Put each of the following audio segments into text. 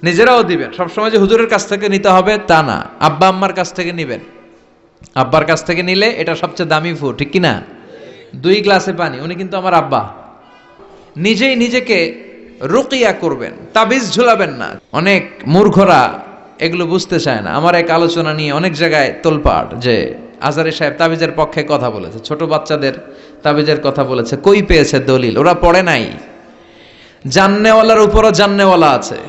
নিজেরাও দিবেন। সবসময় যে হুজুরের কাছ থেকে নিতে হবে তা না, আব্বা আম্মার কাছ থেকে নিবেন। আব্বার কাছ থেকে নিলে এটা সবচেয়ে দামি ফু, ঠিক কিনা? 2 গ্লাসে পানি, উনি কিন্তু আমার আব্বা। নিজেই নিজেকে রুকিয়া করবেন, তাবিজ ঝুলাবেন না। অনেক মূর্খরা এগুলো বুঝতে চায় না। আমার এক আলোচনা নিয়ে অনেক জায়গায় তোলপাড় যে আজারি সাহেব তাবিজের পক্ষে কথা বলেছে, ছোট বাচ্চাদের তাবিজের কথা বলেছে। কই পেয়েছে দলিল? ওরা পড়ে নাই। জান্নেওয়ালার উপরও জান্নেওয়ালা আছে।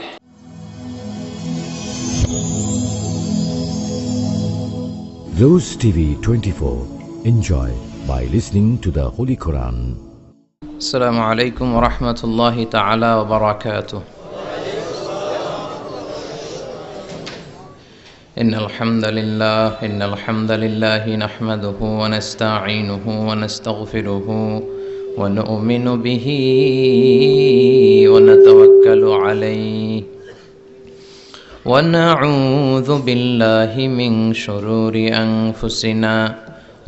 Rose TV 24. Enjoy by listening to the Holy Quran. السلام عليكم ورحمة الله تعالى وبركاته. إن الحمد لله نحمده ونستعينه ونستغفره ونؤمن به ونتوكل عليه ونعوذ بالله من شرور أنفسنا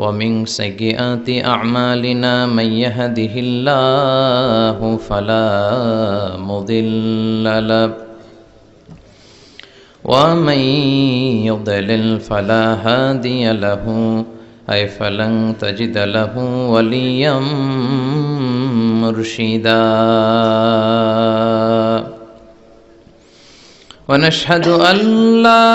ومن سيئات أعمالنا. من يهده الله فلا مضل له ومن يضلل فلا هادي له أي فلن تجد له وليا مرشدا. ونشهد أن لا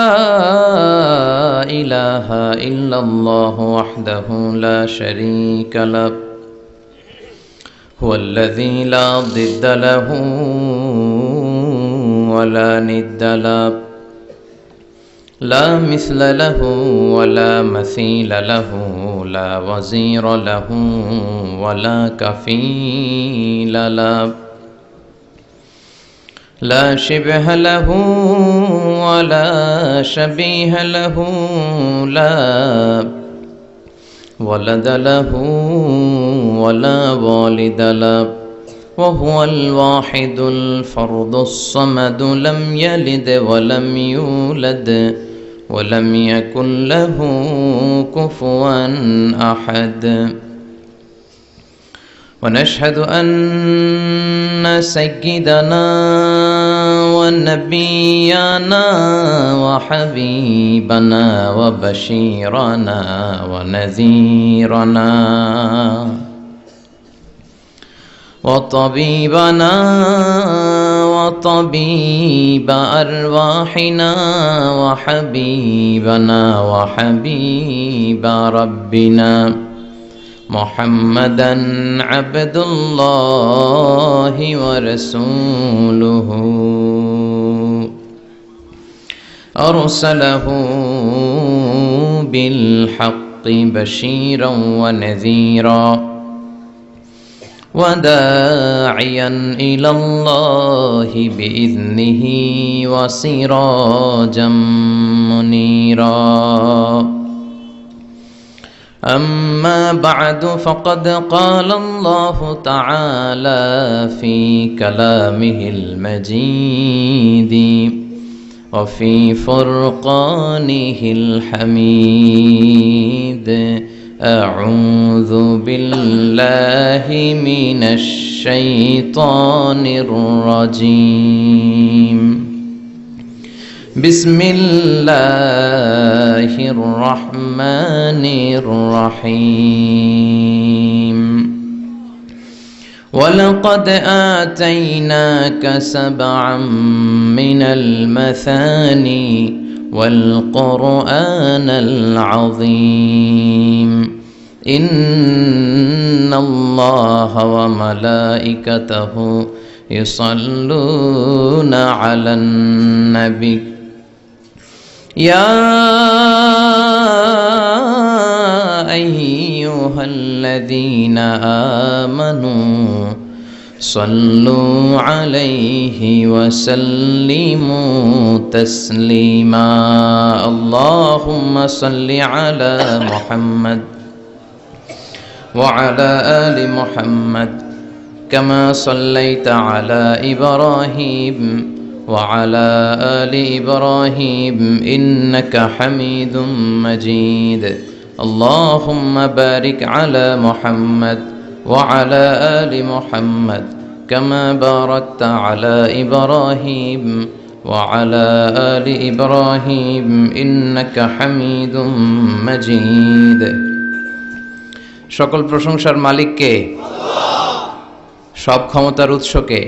إله إلا الله وحده لا شريك له هو الذي لا ضد له ولا ند له لا مثل له ولا مثيل له لا وزير له ولا كفيل له لا شبه له ولا شبيه له لا ولد له ولا والد له وهو الواحد الفرد الصمد لم يلد ولم يولد ولم يكن له كفوا أحد. ونشهد أن سيدنا ونبينا وحبيبنا وبشيرنا ونذيرنا وطبيبنا وطبيب أرواحنا وحبيبنا وحبيب ربنا محمدا عبد الله ورسوله أرسله بالحق بشيرا ونذيرا وداعيا إلى الله بإذنه وسراجا منيرا. أما بعد فقد قال الله تعالى في كلامه المجيد وفي فرقانه الحميد. أعوذ بالله من الشيطان الرجيم. بسم الله الرحمن الرحيم. ولقد آتيناك 7 من المثاني والقرآن العظيم. إن الله وملائكته يصلون على النبي يا أيها الذين آمنوا صلوا عليه وسلموا تسليما. اللهم صل على محمد وعلى آل محمد كما صليت على إبراهيم وعلى آل إبراهيم إنك حميد مجيد. اللهم بارك على محمد وعلى آل محمد كما باركت على إبراهيم وعلى آل إبراهيم إنك حميد مجيد সকল প্রশংসার মালিক কে? সব ক্ষমতার উৎস কে?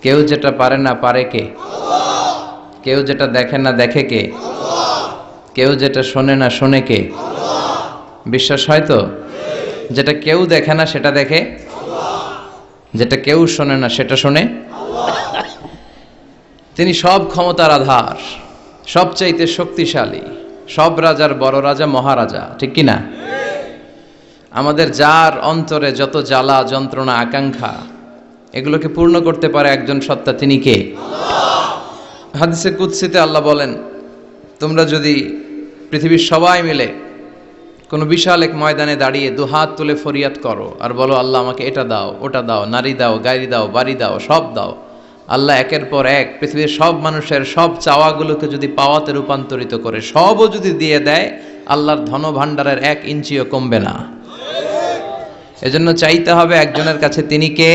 কেউ যেটা পারে না পারে কে? কেউ যেটা দেখে না দেখে কে? কেউ যেটা শোনে না শোনে কে? বিশ্বাস হয় তো? যেটা কেউ দেখে না সেটা দেখে, যেটা কেউ শোনে না সেটা শোনে। তিনি সব ক্ষমতার আধার, সবচাইতে শক্তিশালী, সব রাজার বড় রাজা, মহারাজা, ঠিক কি না? আমাদের যার অন্তরে যত জ্বালা যন্ত্রণা আকাঙ্ক্ষা এগুলোকে পূর্ণ করতে পারে একজন সত্তা, তিনি কে? হাদিসে কুদসিতে আল্লাহ বলেন, তোমরা যদি পৃথিবীর সবাই মিলে কোনো বিশাল এক ময়দানে দাঁড়িয়ে দুহাত তুলে ফরিয়াদ করো আর বলো, আল্লাহ আমাকে এটা দাও, ওটা দাও, নারী দাও, গাড়ি দাও, বাড়ি দাও, সব দাও, আল্লাহ একের পর এক পৃথিবীর সব মানুষের সব চাওয়াগুলোকে যদি পাওয়াতে রূপান্তরিত করে সবও যদি দিয়ে দেয়, আল্লাহর ধন ভাণ্ডারের 1 ইঞ্চিও কমবে না। এজন্য চাইতে হবে একজনের কাছে, তিনি কে?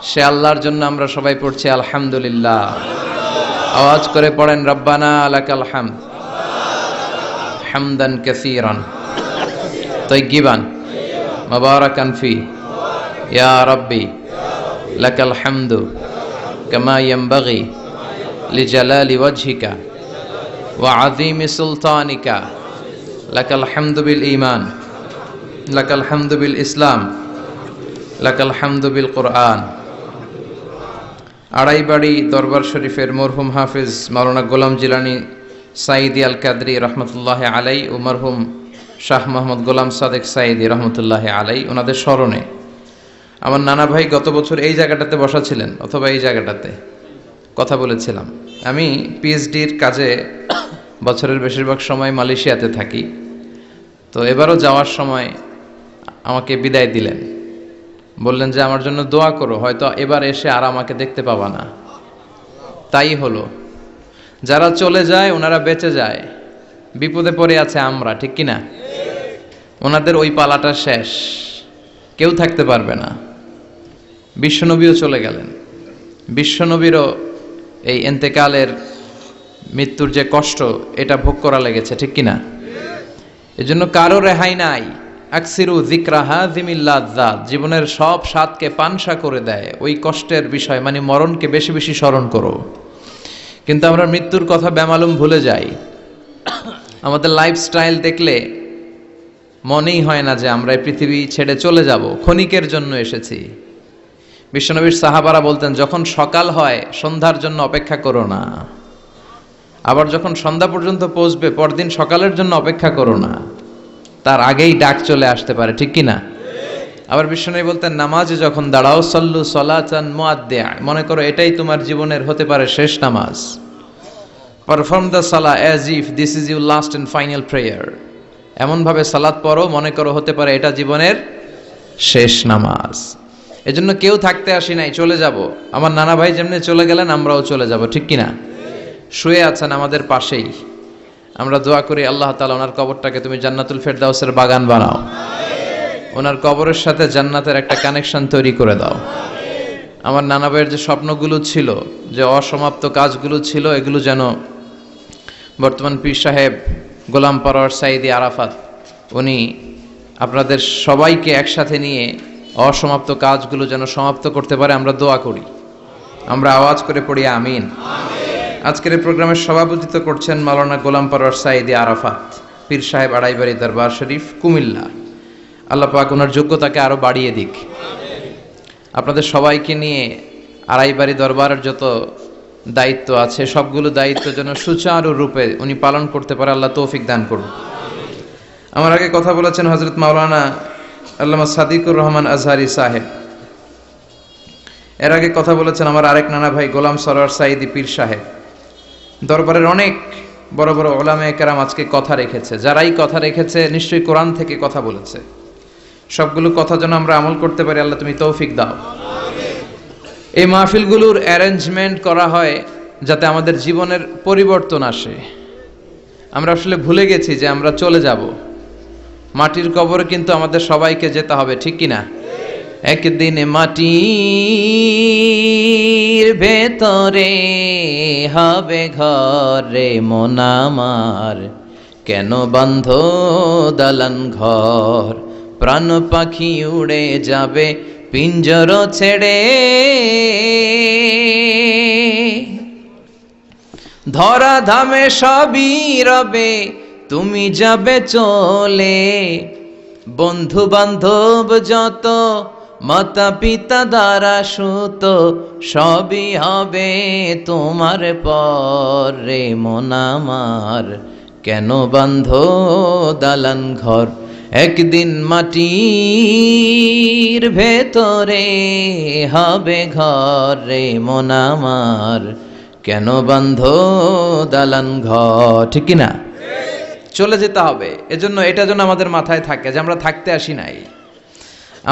সে আল্লাহর জন্য আমরা সবাই পড়ছি আলহামদুলিল্লাহ। আওয়াজ করে পড়েন, রব্বানা লাকাল হামদ হামদান কাসীরান তাইয়িবান মুবারাকান ফি ইয়া রাব্বি লাকাল হামদু কামা ইয়ানবাগি লিজালালি ওয়াজহিকা ওয়া আযীমি সুলতানিকা লাকাল হামদু বিল ঈমান লাকাল হামদু বিল ইসলাম লাকাল হামদু বিল কুরআন। আড়াইবাড়ি দরবার শরীফের মরহুম হাফিজ মাওলানা গোলাম জিলানী সাইদি আল কাদরি রহমতুল্লাহ আলাই ও মরহুম শাহ মোহাম্মদ গোলাম সাদেক সাইদি রহমতুল্লাহ আলাই, ওনাদের স্মরণে আমার নানা ভাই গত বছর এই জায়গাটাতে বসা ছিলেন, অথবা এই জায়গাটাতে কথা বলেছিলাম। আমি পিএইচডির কাজে বছরের বেশিরভাগ সময় মালয়েশিয়াতে থাকি, তো এবারও যাওয়ার সময় আমাকে বিদায় দিলেন, বললেন যে আমার জন্য দোয়া করো, হয়তো এবার এসে আর আমাকে দেখতে পাবা না। তাই হলো, যারা চলে যায় ওনারা বেঁচে যায়, বিপদে পড়ে আছে আমরা, ঠিক কিনা? ওনাদের ওই পালাটা শেষ, কেউ থাকতে পারবে না। বিশ্বনবীও চলে গেলেন, বিশ্বনবীরও এই এন্তেকালের মৃত্যুর যে কষ্ট এটা ভোগ করা লেগেছে, ঠিক কিনা? এজন্য কারো রেহাই নাই। আকসিরু যিকরা হাযিমিল লাযযাত, জীবনের সব স্বাদকে পানসা করে দেয় ওই কষ্টের বিষয়, মানে মরণকে বেশি বেশি স্মরণ করো। কিন্তু আমরা মৃত্যুর কথা বেমালুম ভুলে যাই। আমাদের লাইফস্টাইল দেখলে মনেই হয় না যে আমরা এই পৃথিবী ছেড়ে চলে যাব, ক্ষণিকের জন্য এসেছি। বিশ্বনবীর সাহাবারা বলতেন, যখন সকাল হয় সন্ধ্যার জন্য অপেক্ষা করো না, আবার যখন সন্ধ্যা পর্যন্ত পৌঁছবে পরদিন সকালের জন্য অপেক্ষা করো না, তার আগেই ডাক চলে আসতে পারে, ঠিক কিনা? আবার বিশ্বনবী বলতেন, নামাজে যখন দাঁড়াও সল্লু সলাতান মুআদ্দিয়া, মনে করো এটাই তোমার জীবনের হতে পারে শেষ নামাজ। পারফর্ম দ্য সালাহ as if this is your last and final prayer, এমনভাবে সালাত পড়ো মনে করো হতে পারে এটা জীবনের শেষ নামাজ। এজন্য কেউ থাকতে আসি নাই, চলে যাব। আমার নানা ভাই যেমনি চলে গেলেন আমরাও চলে যাব, ঠিক কিনা? শুয়ে আছেন আমাদের পাশেই, আমরা দোয়া করি আল্লাহ তাআলা ওনার কবরটাকে তুমি জান্নাতুল ফেরদাউসের বাগান বানাও, ওনার কবরের সাথে জান্নাতের একটা কানেকশন তৈরি করে দাও। আমার নানা ভাইয়ের যে স্বপ্নগুলো ছিল, যে অসমাপ্ত কাজগুলো ছিল, এগুলো যেন বর্তমান পীর সাহেব গোলাম পরওয়ার সাইদি আরাফাত উনি আপনাদের সবাইকে একসাথে নিয়ে অসমাপ্ত কাজগুলো যেন সমাপ্ত করতে পারে, আমরা দোয়া করি। আমরা আওয়াজ করে পড়ি আমিন। আজকের এই প্রোগ্রামের সভাপতিত্ব করছেন মাওলানা গোলাম পরওয়ার সাইদি আরাফাত, পীর সাহেব আড়াইবাড়ি দরবার শরীফ, কুমিল্লা। আল্লাহ পাক ওনার যোগ্যতাকে আরো বাড়িয়ে দিক। আপনাদের সবাইকে নিয়ে আড়াইবাড়ি দরবারের যত দায়িত্ব আছে সবগুলো দায়িত্ব যেন সুচারুরূপে উনি পালন করতে পারে, আল্লাহ তৌফিক দান করুন। আমার আগে কথা বলেছেন হযরত মাওলানা আল্লামা সাদিকুর রহমান আজহারি সাহেব, এর আগে কথা বলেছেন আমার আরেক নানা ভাই গোলাম সরওয়ার সাইদি পীর সাহেব। দরবারের অনেক বড় বড় উলামায়ে কেরাম আজকে কথা রেখেছে, যারাই কথা রেখেছে নিশ্চয়ই কোরআন থেকে কথা বলেছে। সবগুলো কথা যেন আমরা আমল করতে পারি, আল্লাহ তুমি তৌফিক দাও। এই মাহফিলগুলোর অ্যারেঞ্জমেন্ট করা হয় যাতে আমাদের জীবনের পরিবর্তন আসে। আমরা আসলে ভুলে গেছি যে আমরা চলে যাব, মাটির কবরে কিন্তু আমাদের সবাইকে যেতে হবে, ঠিক কিনা? একদিন মাটির ভেতরে হবে ঘরে মন আমার, কেন বন্ধ দালান ঘর, প্রাণ পাখি উড়ে যাবে পিঞ্জর ছেড়ে, ধরা ধামে সবই রবে তুমি যাবে চলে, বন্ধু বান্ধব যত মাতা পিতা দ্বারা সুত সবই হবে তোমার পরে মন আমার, কেন বান্ধ দালান ঘর, একদিন মাটির ভেতরে হবে ঘরে মন আমার, কেন বান্ধ দালান ঘর। ঠিক কিনা? চলে যেতে হবে। এজন্য এটা যেন আমাদের মাথায় থাকে যে আমরা থাকতে আসি নাই,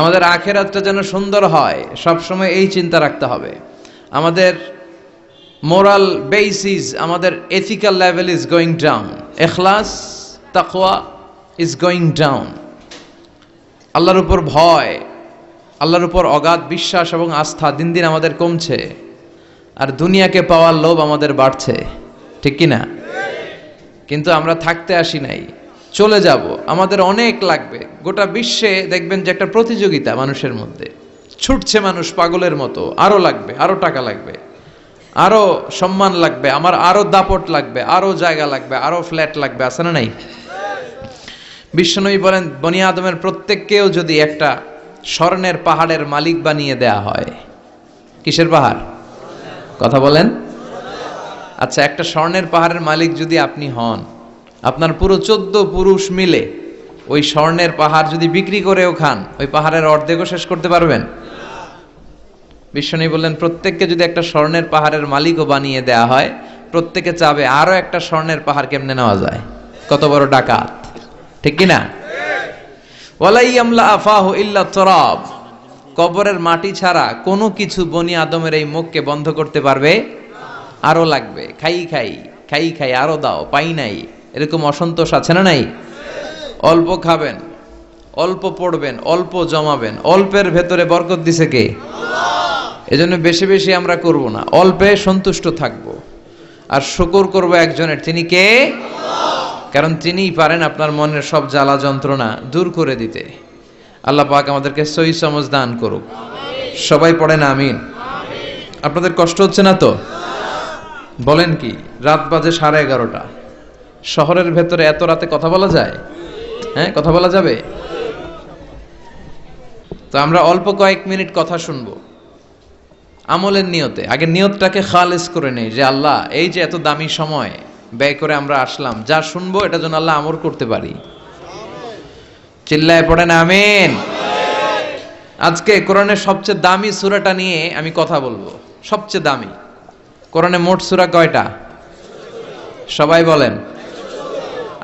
আমাদের আখেরাতটা যেন সুন্দর হয়, সবসময় এই চিন্তা রাখতে হবে। আমাদের মোরাল বেসিস, আমাদের ethical level is going down, ইখলাস তাকওয়া ইজ গোয়িং ডাউন। আল্লাহর উপর ভয়, আল্লাহর উপর অগাধ বিশ্বাস এবং আস্থা দিন দিন আমাদের কমছে, আর দুনিয়াকে পাওয়ার লোভ আমাদের বাড়ছে। ঠিক কিনা? কিন্তু আমরা থাকতে আসি নাই, চলে যাব। আমাদের অনেক লাগবে। গোটা বিশ্বে দেখবেন যে একটা প্রতিযোগিতা মানুষের মধ্যে, ছুটছে মানুষ পাগলের মতো, আরো লাগবে, আরো টাকা লাগবে, আরো সম্মান লাগবে, আমার আরো দাপট লাগবে, আরো জায়গা লাগবে, আরো ফ্ল্যাট লাগবে। আছে না নাই? বিশ্বনবী বলেন, বনি আদমের প্রত্যেককেও যদি একটা স্বর্ণের পাহাড়ের মালিক বানিয়ে দেয়া হয়। কিসের পাহাড়? কথা বলেন। আচ্ছা, একটা স্বর্ণের পাহাড়ের মালিক যদি আপনি হন, আপনার পুরো 14 পুরুষ মিলে ওই স্বর্ণের পাহাড় যদি বিক্রি করেও খান, ওই পাহাড়ের অর্ধেকও শেষ করতে পারবেন? বিশ্বনবী বললেন, প্রত্যেককে যদি একটা স্বর্ণের পাহাড়ের মালিকও বানিয়ে দেয়া হয়, প্রত্যেকে চাবে আরো একটা স্বর্ণের পাহাড় কেমনে নেওয়া যায়। কত বড় ডাকাত! ঠিক কিনা? ওয়ালাই আমলা আফাহু ইল্লা তুরাব, কবরের মাটি ছাড়া কোনো কিছু বনি আদমের এই মুখকে বন্ধ করতে পারবে? আরো লাগবে, খাই খাই খাই খাই, আরো দাও, পাই নাই, এরকম অসন্তোষ আছে না নাই? অল্প খাবেন, অল্প পড়বেন, অল্প জমাবেন, অল্পের ভেতরে বরকত দিছে কে? এজন্য বেশি বেশি আমরা করব না, অল্পে সন্তুষ্ট থাকব, আর শুকর করব একজনের, তিনি কে? কারণ তিনিই পারেন আপনার মনের সব জ্বালা যন্ত্রণা দূর করে দিতে। আল্লাহ পাক আমাদেরকে সহি সমঝ দান করুক। সবাই পড়েন আমিন। আপনাদের কষ্ট হচ্ছে না তো? বলেন কি, রাত বাজে 11:30, শহরের ভেতরে এত রাতে কথা বলা যায়? হ্যাঁ, কথা বলা যাবে? তো আমরা অল্প কয়েক মিনিট কথা শুনবো আমলের নিয়তে। আগে নিয়তটাকে খালেস করে নেই যে আল্লাহ, এই যে এত দামি সময় ব্যয় করে আমরা আসলাম, যা শুনবো এটা যেন আল্লাহ আমল করতে পারি। চিল্লায় পড়েন আমিন। আজকে কোরআনের সবচেয়ে দামি সূরাটা নিয়ে আমি কথা বলবো। সবচেয়ে দামি। কোরআনে মোট সূরা কয়টা? সবাই বলেন।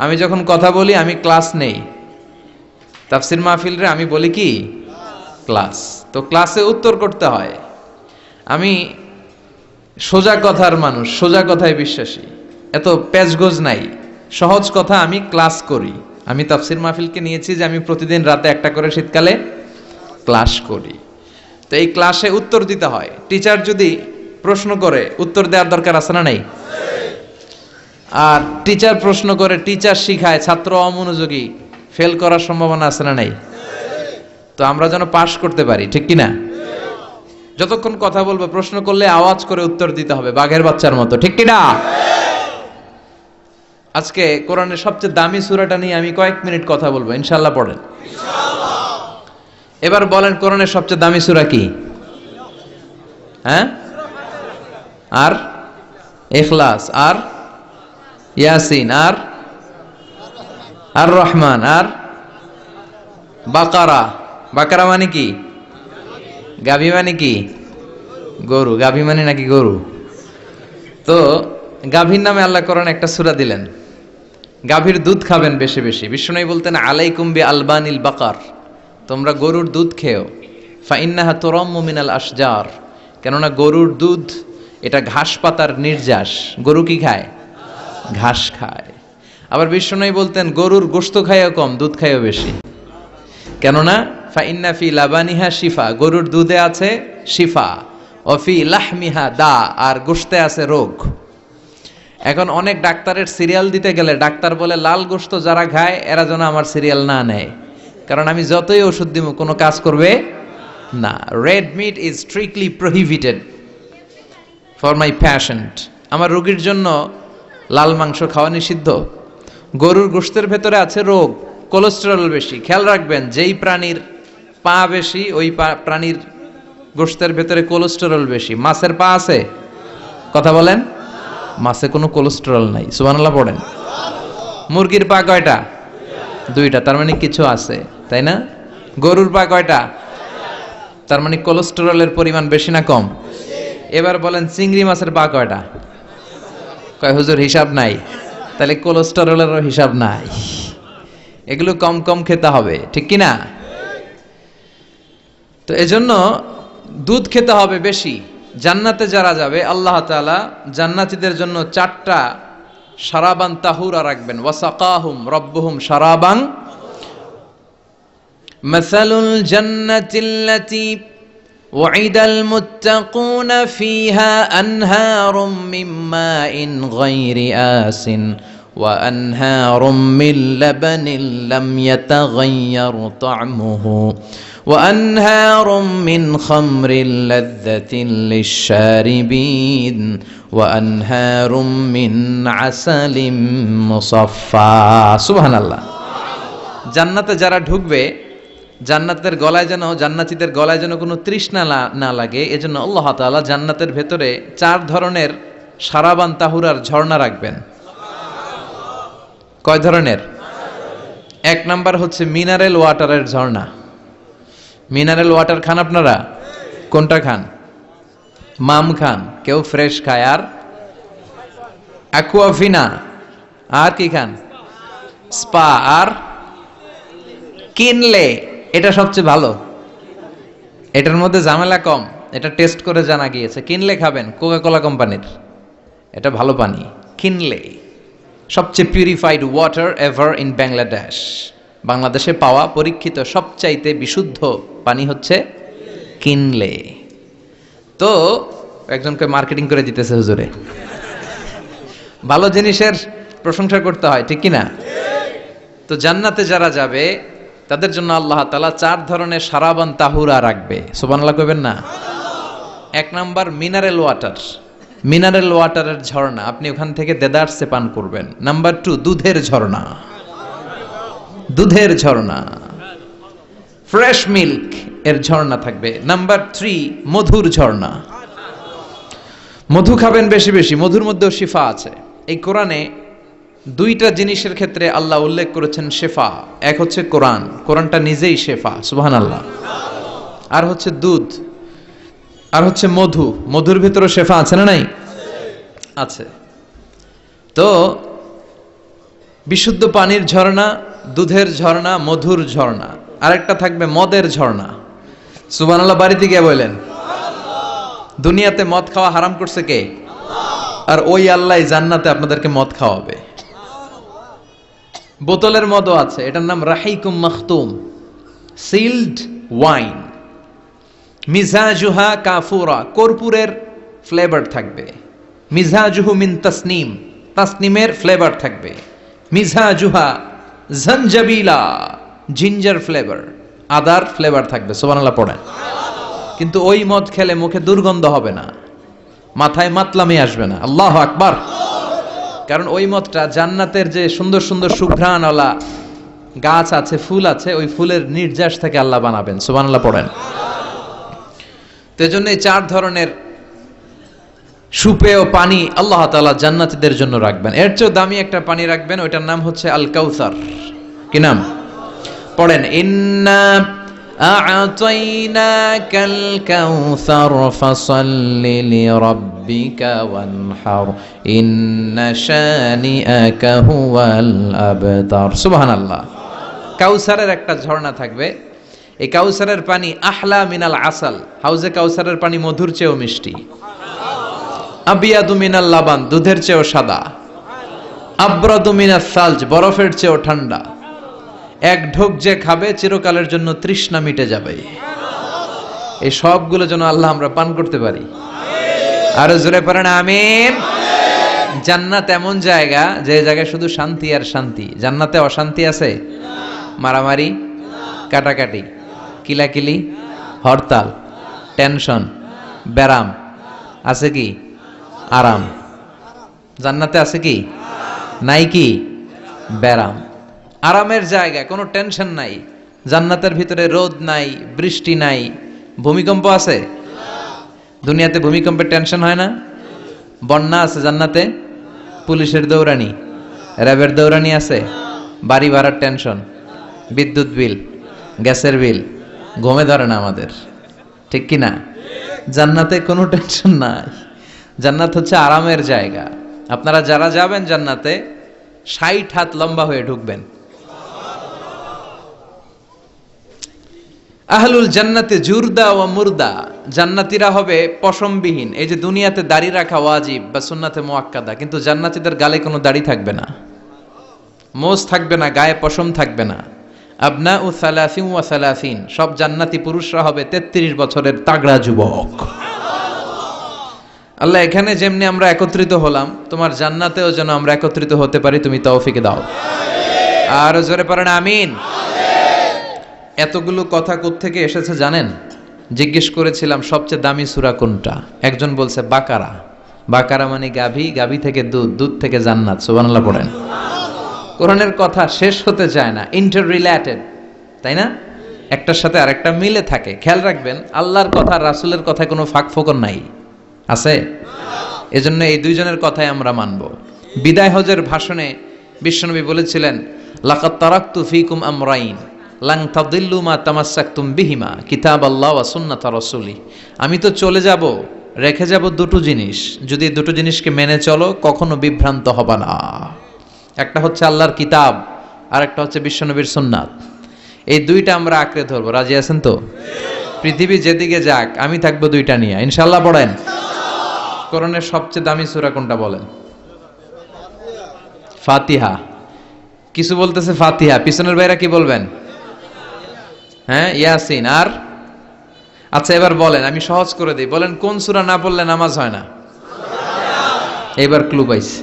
আমি যখন কথা বলি আমি ক্লাস নেই, তাফসির মাহফিলরে আমি বলি কি ক্লাস। তো ক্লাসে উত্তর করতে হয়। আমি সোজা কথার মানুষ, সোজা কথায় বিশ্বাসী, এত প্যাচগোজ নাই, সহজ কথা আমি ক্লাস করি। আমি তাফসির মাহফিলকে নিয়েছি যে আমি প্রতিদিন রাতে একটা করে শীতকালে ক্লাস করি। তো এই ক্লাসে উত্তর দিতে হয়। টিচার যদি প্রশ্ন করে উত্তর দেওয়ার দরকার আছে না নাই? আর টিচার প্রশ্ন করে, টিচার শিখায়, ছাত্র অমনোযোগী, ফেল করার সম্ভাবনা আছে না নাই? তো আমরা যেন পাশ করতে পারি, ঠিক কিনা? যতক্ষণ কথা বলবো, প্রশ্ন করলে আওয়াজ করে উত্তর দিতে হবে, বাঘের বাচ্চার মতো, ঠিক কিনা? আজকে কোরআনের সবচেয়ে দামি সূরাটা নিয়ে আমি কয়েক মিনিট কথা বলবো, ইনশাআল্লাহ। পড়েন। এবার বলেন, কোরআনের সবচেয়ে দামি সূরা কি? হ্যাঁ? আর ইখলাস, আর ইয়াসিন, আর আর রহমান, আর বাকারা। বাকারা মানে কি? গাভী মানে কি? গরু। গাভী মানে নাকি গরু? তো গাভীর নামে আল্লাহ কোরআন একটা সূরা দিলেন। গাভীর দুধ খাবেন বেশি বেশি। বিশ্বনবী বলতেন, আলাইকুম বি আলবানিল বাকার, তোমরা গরুর দুধ খেও। ফাইন্নাহা তুরাম্মু মিনাল আশজার, কেননা গরুর দুধ এটা ঘাস পাতার নির্যাস। গরু কি খায়? ঘাস খায়। আবার বিশ্বনবী বলতেন, গরুর গোশত খায়ও কম, দুধ খায়ও বেশি, কেননা ফাইন্না ফি লাবানিহা শিফা, গরুর দুধে আছে শিফা, অফি লাহমিহা দা, আর গোশতে আছে রোগ। এখন অনেক ডাক্তারের সিরিয়াল দিতে গেলে ডাক্তার বলে লাল গোশত যারা খায় এরা যেন আমার সিরিয়াল না নেয়, কারণ আমি যতই ওষুধ দিব কোনো কাজ করবে না। Red meat is strictly prohibited for my patient. আমার রোগীর জন্য লাল মাংস খাওয়া নিষিদ্ধ। গরুর গোশতের ভেতরে আছে রোগ, কোলেস্টেরল বেশি। খেয়াল রাখবেন, যেই প্রাণীর পা বেশি ওই প্রাণীর গোশতের ভেতরে কোলেস্টেরল বেশি। মাছের পা আছে? কথা বলেন। মাছে কোনো কোলেস্টেরল নাই, সুবহানাল্লাহ পড়েন। মুরগির পা কয়টা? দুইটা, তার মানে কিছু আছে, তাই না? গরুর পা কয়টা? তার মানে কোলেস্টেরলের পরিমাণ বেশি না কম? এবার বলেন চিংড়ি মাছের পা কয়টা? কয় হুজুর হিসাব নাই। তাহলে কোলেস্টেরলেরও হিসাব নাই। এগুলো কম কম খেতে হবে, ঠিক কি না? তো এজন্য দুধ খেতে হবে বেশি। জান্নাতে যারা যাবে আল্লাহ তাআলা জান্নাতীদের জন্য 4টা শারাবান তাহুরা রাখবেন। ওয়াসাকাহুম রাব্বুহুম শারাবান মাসালুল জান্নাতিল্লাতী ওয়াইদাল মুত্তাকুনা ফিহা আনহারুম মিন মাইন গায়রি আসিন ওয়া আনহারুম মিন লাবানিন লাম ইয়াতাগায়্যার তা'মুহু وأنهار من خمر لذة للشاربين وأنهار من عسل مصفى سبحان الله। জান্নাতে যারা ঢুকবে জান্নাতের গলায় যেন, জান্নাতীদের গলায় যেন কোনো তৃষ্ণা না লাগে, এজন্য আল্লাহ তাআলা জান্নাতের ভেতরে 4 ধরনের শারাবান তাহুরার ঝর্ণা রাখবেন। কয় ধরনের? 1 নাম্বার হচ্ছে মিনারেল ওয়াটারের ঝর্ণা। মিনারেল ওয়াটার খান আপনারা? কোনটা খান? মাম খান, কেউ ফ্রেশ খায়, আর অ্যাকুয়াফিনা, আর কি খান? স্পা, আর কিনলে। এটা সবচেয়ে ভালো, এটার মধ্যে ঝামেলা কম, এটা টেস্ট করে জানা গিয়েছে। কিনলে খাবেন, কোকাকোলা কোম্পানির, এটা ভালো পানি। কিনলে সবচেয়ে purified water ever in Bangladesh. বাংলাদেশে পাওয়া পরীক্ষিত সবচাইতে বিশুদ্ধ পানি হচ্ছে কিনলে। তো একজনকে মার্কেটিং করে দিতেছে হুজুরে। ভালো জিনিসের প্রশংসা করতে হয়, ঠিক কি না? তো জান্নাতে যারা যাবে তাদের জন্য আল্লাহ তাআলা 4 ধরনের শারাবান তাহুরা রাখবে। সুবহানাল্লাহ কইবেন না? 1 নাম্বার মিনারেল ওয়াটার, মিনারেল ওয়াটারের ঝর্ণা, আপনি ওখান থেকে দেদারসে পান করবেন। নাম্বার 2 দুধের ঝর্ণা, দুধের ঝর্ণা, ফ্রেশ মিল্ক এর ঝর্ণা থাকবে। নাম্বার 3 মধুর ঝর্ণা, মধু খাবেন বেশি বেশি, মধুর মধ্যেও শিফা আছে। এই কোরআনে 2টা জিনিসের ক্ষেত্রে আল্লাহ উল্লেখ করেছেন শেফা। এক হচ্ছে কোরআন, কোরআনটা নিজেই শেফা, সুবহানাল্লাহ। আর হচ্ছে দুধ, আর হচ্ছে মধু, মধুর ভিতরে শেফা আছে না নাই? আছে। তো বিশুদ্ধ পানির ঝর্ণা, দুধের ঝর্ণা, মধুর ঝর্ণা, আরেকটা থাকবে মদের ঝর্ণা। সুবহানাল্লাহ বাড়িতে গিয়ে বলেন। দুনিয়াতে মদ খাওয়া হারাম করছে কে? আর ওই আল্লাহ জান্নাতে আপনাদেরকে মদ খাওয়াবে। বোতলের মদও আছে, এটার নাম রাহিকুম মাখতুম, সিলড ওয়াইন। মিজাজুহা কাফুরা, কর্পূরের ফ্লেভার থাকবে। মিজাজুহু মিন তাসনিম, তাসনিমের ফ্লেভার থাকবে। মিজাজুহা জানজাবিলা, জিঞ্জার ফ্লেভার, আদার ফ্লেভার থাকবে। সুবহানাল্লাহ পড়েন। কিন্তু ওই মদ খেলে মুখে দুর্গন্ধ হবে না, মাথায় মাতলামি আসবে না। আল্লাহু আকবার। কারণ ওই মদটা জান্নাতের যে সুন্দর সুন্দর সুঘ্রাণওয়ালা গাছ আছে, ফুল আছে, ওই ফুলের নির্যাস থেকে আল্লাহ বানাবেন। সুবহানাল্লাহ পড়েন। তো এজন্য এই 4 ধরনের সুপেয় পানি আল্লাহ তাআলা জান্নাতীদের জন্য রাখবেন। এর চেয়ে দামি একটা পানি রাখবেন, ওইটার নাম হচ্ছে আল কাউসার। কি নাম? পড়েন, ইন্না আ'তাইনাকাল কাউসার ফাসাল্লি লিরাব্বিকা ওয়ানহার ইন্না শানিআকা হুয়াল আবতার। সুবহানাল্লাহ। কাউসারের একটা ঝর্ণা থাকবে। এই কাউসারের পানি আহলা মিনাল আসাল, হাউজে কাউসারের পানি মধুর চেয়েও মিষ্টি। আবিয়াদু মিনাল লাবান, দুধের চেয়েও সাদা। আবরাদু মিনাস সালজ, বরফের চেয়েও ঠান্ডা। এক ঢোক যে খাবে চিরকালের জন্য তৃষ্ণা মিটে যাবে। এই সবগুলো যেন আল্লাহ আমরা পান করতে পারি। আরো জোরে পড়েন আমিন। জান্নাত এমন জায়গা যে জায়গায় শুধু শান্তি আর শান্তি। জান্নাতে অশান্তি আছে? মারামারি, কাটাকাটি, কিলাকিলি, হরতাল, টেনশন, ব্যারাম আছে কি? আরাম। জান্নাতে আছে কি? নাই কি? ব্যারাম। আরামের জায়গা, কোনো টেনশন নাই। জান্নাতের ভিতরে রোদ নাই, বৃষ্টি নাই, ভূমিকম্প আছে? দুনিয়াতে ভূমিকম্পের টেনশন হয় না? বন্যা আছে জান্নাতে? পুলিশের দৌড়ানি, র্যাবের দৌড়ানি আছে? বাড়ি ভাড়ার টেনশন, বিদ্যুৎ বিল, গ্যাসের বিল, ঘুমে ধরে না আমাদের, ঠিক কি না? জান্নাতে কোনো টেনশন নাই। জান্নাত হচ্ছে আরামের জায়গা। আপনারা যারা যাবেন জান্নাতে 60 হাত লম্বা হয়ে ঢুকবেন। আহলুল জান্নাতে জুরদা ওয়া মুরদা, জান্নাতীরা হবে পশমবিহীন। এই যে দুনিয়াতে দাড়ি রাখা ওয়াজিব বা সুন্নাতে মুআক্কাদা, কিন্তু জান্নাতীদের গালে কোনো দাড়ি থাকবে না, মোজ থাকবে না, গায়ে পশম থাকবে না। আবনাউ সালাসিন ওয়া সালাসিন, সব জান্নাতি পুরুষরা হবে 33 বছরের তাগড়া যুবক। আল্লাহ, এখানে যেমনি আমরা একত্রিত হলাম, তোমার জান্নাতেও যেন আমরা একত্রিত হতে পারি, তুমি তৌফিক দাও। আর জোরে পড়েন আমিন। এতগুলো কথা কোত্থেকে এসেছে জানেন? জিজ্ঞেস করেছিলাম সবচেয়ে দামি সূরা কোনটা? একজন বলছে বাকারা। বাকারা মানে গাভী, গাভী থেকে দুধ, দুধ থেকে জান্নাত। সুবহানাল্লাহ পড়েন। কোরআনের কথা শেষ হতে চায় না, ইন্টার রিলেটেড, তাই না? একটার সাথে আরেকটা মিলে থাকে। খেয়াল রাখবেন, আল্লাহর কথা রাসূলের কথায় কোনো ফাঁক ফোকর নাই, আছে? এজন্য এই দুইজনের কথাই আমরা মানব। বিদায় হজের ভাষণে বিশ্বনবী বলেছিলেন, লাকাদ তারাকতু ফীকুম আমরাইন লান তাদিল্লু মা তামাসসাকতুম বিহিমা কিতাবাল্লাহ ওয়া সুন্নাতা রাসূলি। আমি তো চলে যাব, রেখে যাব দুটো জিনিস, যদি দুটো জিনিসকে মেনে চলো কখনো বিভ্রান্ত হবে না। একটা হচ্ছে আল্লাহর কিতাব, আর একটা হচ্ছে বিশ্বনবীর সুন্নাত। এই দুইটা আমরা আঁকড়ে ধরবো। রাজি আছেন তো? পৃথিবী যেদিকে যাক আমি থাকবো দুইটা নিয়ে, ইনশাআল্লাহ। পড়েন। কোরআনের সবচেয়ে দামি সূরা কোনটা বলেন? ফাতিহা। কিছু বলতেছে ফাতিহা, পিছনের ভাইরা কি বলবেন? হ্যাঁ, ইয়াসিন। আর আচ্ছা, এবার বলেন, আমি সহজ করে দিই, বলেন কোন সূরা না পড়লে নামাজ হয় না? এবার ক্লু পাইছে,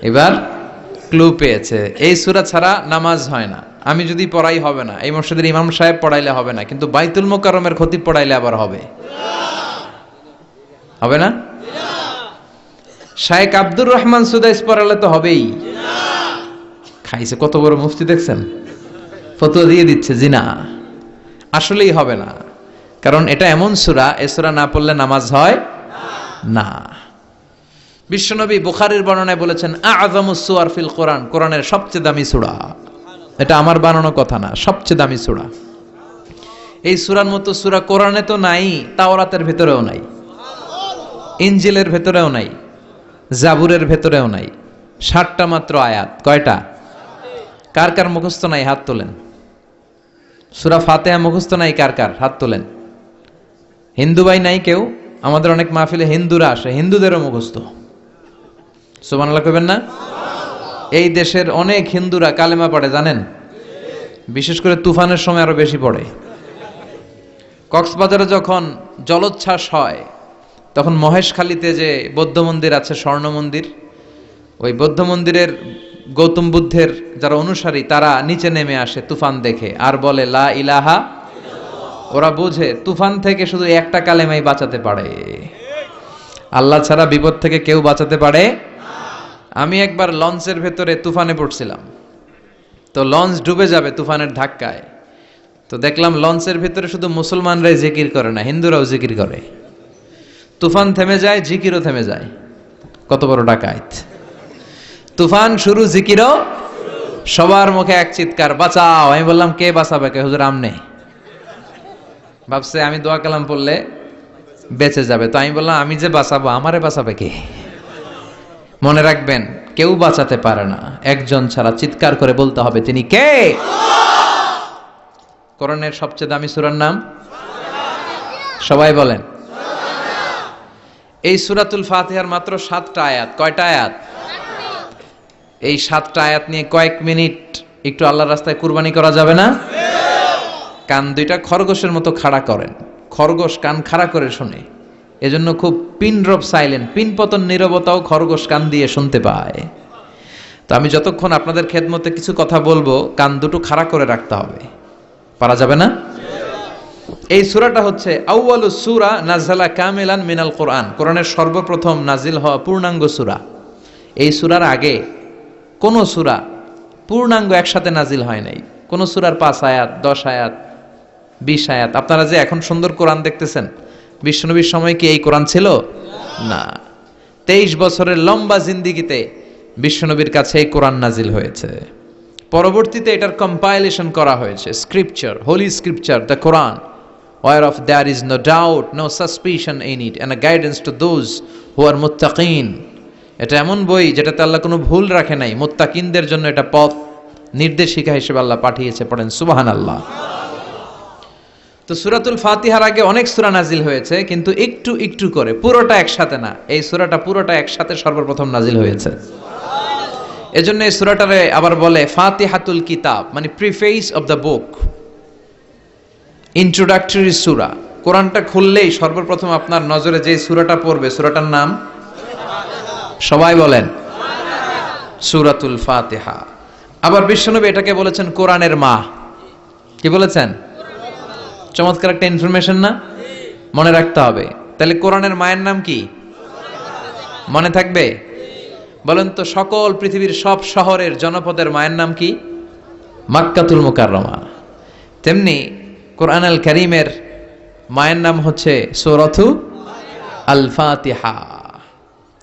এবার ক্লু পেয়েছে। এই সূরা ছাড়া নামাজ হয় না। আমি যদি পড়াই হবে না, এই মসজিদের ইমাম সাহেব পড়াইলে হবে না, কিন্তু বাইতুল মুকাররমের খতিব পড়াইলে আবার হবে। হবে না? শায়েখ আব্দুর রহমান সুদাইস পড়ালে তো হবেই। খাইছে কত বড় মুফতি দেখছেন, ফতোয়া দিয়ে দিচ্ছে জি না, আসলেই হবে না। কারণ এটা এমন সূরা, এই সূরা না পড়লে নামাজ হয় না। বিশ্বনবী বুখারীর বর্ণনায় বলেছেন, আ'যামুস সুওয়ার ফিল কোরআন, কোরআনের সবচেয়ে দামি সূরা। এটা আমার বানানো কথা না, সবচেয়ে দামি সূরা। এই সূরার মতো সূরা কোরআনে তো নাই, তাওরাতের ভেতরেও নাই, ইনজিলের ভেতরেও নাই, জাবুরের ভেতরেও নাই। 60টা মাত্র আয়াত। কয়টা? কার কার মুখস্থ নাই হাত তোলেন? সূরা ফাতিহা মুখস্থ নাই কার কার? হাত তোলেন। হিন্দু ভাই নাই কেউ? আমাদের অনেক মাহফিলে হিন্দুরা আসে, হিন্দুদেরও মুখস্থ। সুবহানাল্লাহ কইবেন না? এই দেশের অনেক হিন্দুরা কালেমা পড়ে জানেন? বিশেষ করে তুফানের সময় আরো বেশি পড়ে। কক্সবাজারে যখন জলোচ্ছ্বাস হয়, তখন মহেশখালীতে যে বৌদ্ধ মন্দির আছে, স্বর্ণ মন্দির, ওই বৌদ্ধ মন্দিরের গৌতম বুদ্ধের যারা অনুসারী তারা নিচে নেমে আসে তুফান দেখে, আর বলে লা ইলাহা। ওরা বোঝে তুফান থেকে শুধু একটা কালেমাই বাঁচাতে পারে, আল্লাহ ছাড়া বিপদ থেকে কেউ বাঁচাতে পারে। আমি একবার লঞ্চের ভেতরে তুফানে পড়ছিলাম, তো লঞ্চ ডুবে যাবে তুফানের ধাক্কায়। তো দেখলাম লঞ্চের ভেতরে শুধু মুসলমানরাই জিকির করে না, হিন্দুরাও জিকির করে। তুফান থেমে যায়, জিকিরও থেমে যায়। কত বড় ডাকাত! তুফান শুরু, জিকিরও। সবার মুখে এক চিৎকার, বাঁচাও। আমি বললাম কে বাঁচাবে? কে? হুজুর আমনে। ভাবছে আমি দোয়া কালাম পড়লে বেঁচে যাবে, তো আমি বললাম আমি যে বাঁচাবো, আমারে বাঁচাবে কে? মনে রাখবেন, কেউ বাঁচাতে পারে না, একজন ছাড়া। চিৎকার করে বলতে হবে তিনি কে। কোরআনের সবচেয়ে দামি সূরার নাম সবাই বলেন। এই সূরাতুল ফাতিহার মাত্র 7টা আয়াত। কয়টা আয়াত? এই 7টা আয়াত নিয়ে কয়েক মিনিট একটু আল্লাহর রাস্তায় কুরবানি করা যাবে না? কান দুইটা খরগোশের মতো খাড়া করেন, খরগোশ কান খাড়া করে শোনে, এজন্য খুব পিন ড্রপ সাইলেন্ট, পিন পতন নীরবতাও খরগোশ কান দিয়ে শুনতে পায়। তো আমি যতক্ষণ আপনাদের খেদমতে কিছু কথা বলবো, কান দুটো খাড়া করে রাখতে হবে, পারা যাবে না? এই সূরাটা হচ্ছে আউয়ালুস সূরা নাযালা কামিলান মিনাল কোরআন, কোরআনের সর্বপ্রথম নাজিল হওয়া পূর্ণাঙ্গ সূরা। এই সূরার আগে কোন সূরা পূর্ণাঙ্গ একসাথে নাজিল হয় নাই। কোন সূরার 5 আয়াত, 10 আয়াত, 20 আয়াত। আপনারা যে এখন সুন্দর কোরআন দেখতেছেন, বিশ্বনবীর সময় কি এই কোরআন ছিল? না। 23 বছরের লম্বা জিন্দেগিতে বিশ্বনবীর কাছে এই কোরআন নাজিল হয়েছে। পরবর্তীতে এটার কম্পাইলেশন করা হয়েছে, scripture, holy scripture, the Quran, whereof there is no doubt, no suspicion in it, and a guidance to those who are muttaqin. এটা এমন বই যেটাতে আল্লাহ কোনো ভুল রাখে নাই, মুত্তাকিনদের জন্য এটা পথ নির্দেশিকা হিসেবে আল্লাহ পাঠিয়েছে। পড়েন সুবহানাল্লাহ। তো সূরাতুল ফাতিহার আগে অনেক সূরা নাজিল হয়েছে, কিন্তু একটু একটু করে, পুরোটা একসাথে না। এই সূরাটা পুরোটা একসাথে সর্বপ্রথম নাজিল হয়েছে। এজন্য এই সূরাটারে আবার বলে ফাতিহাতুল কিতাব, মানে preface of the book, introductory সূরা। কোরআনটা খুললেই সর্বপ্রথম আপনার নজরে যে সূরাটা পড়বে, সূরাটার নাম সবাই বলেন সূরাতুল ফাতিহা। আবার বিশ্বনবী এটাকে বলেছেন কোরআনের মা। কি বলেছেন? চমৎকার একটা ইনফরমেশন না? মনে রাখতে হবে। তাহলে কোরআনের মায়ের নাম কি? মনে থাকবে? বলেন তো, সকল পৃথিবীর সব শহরের জনপদের মায়ের নাম কি? মাক্কাতুল মুকাররমা। তেমনি কোরআন আল কারীমের মায়ের নাম হচ্ছে সূরাতু আল ফাতিহা।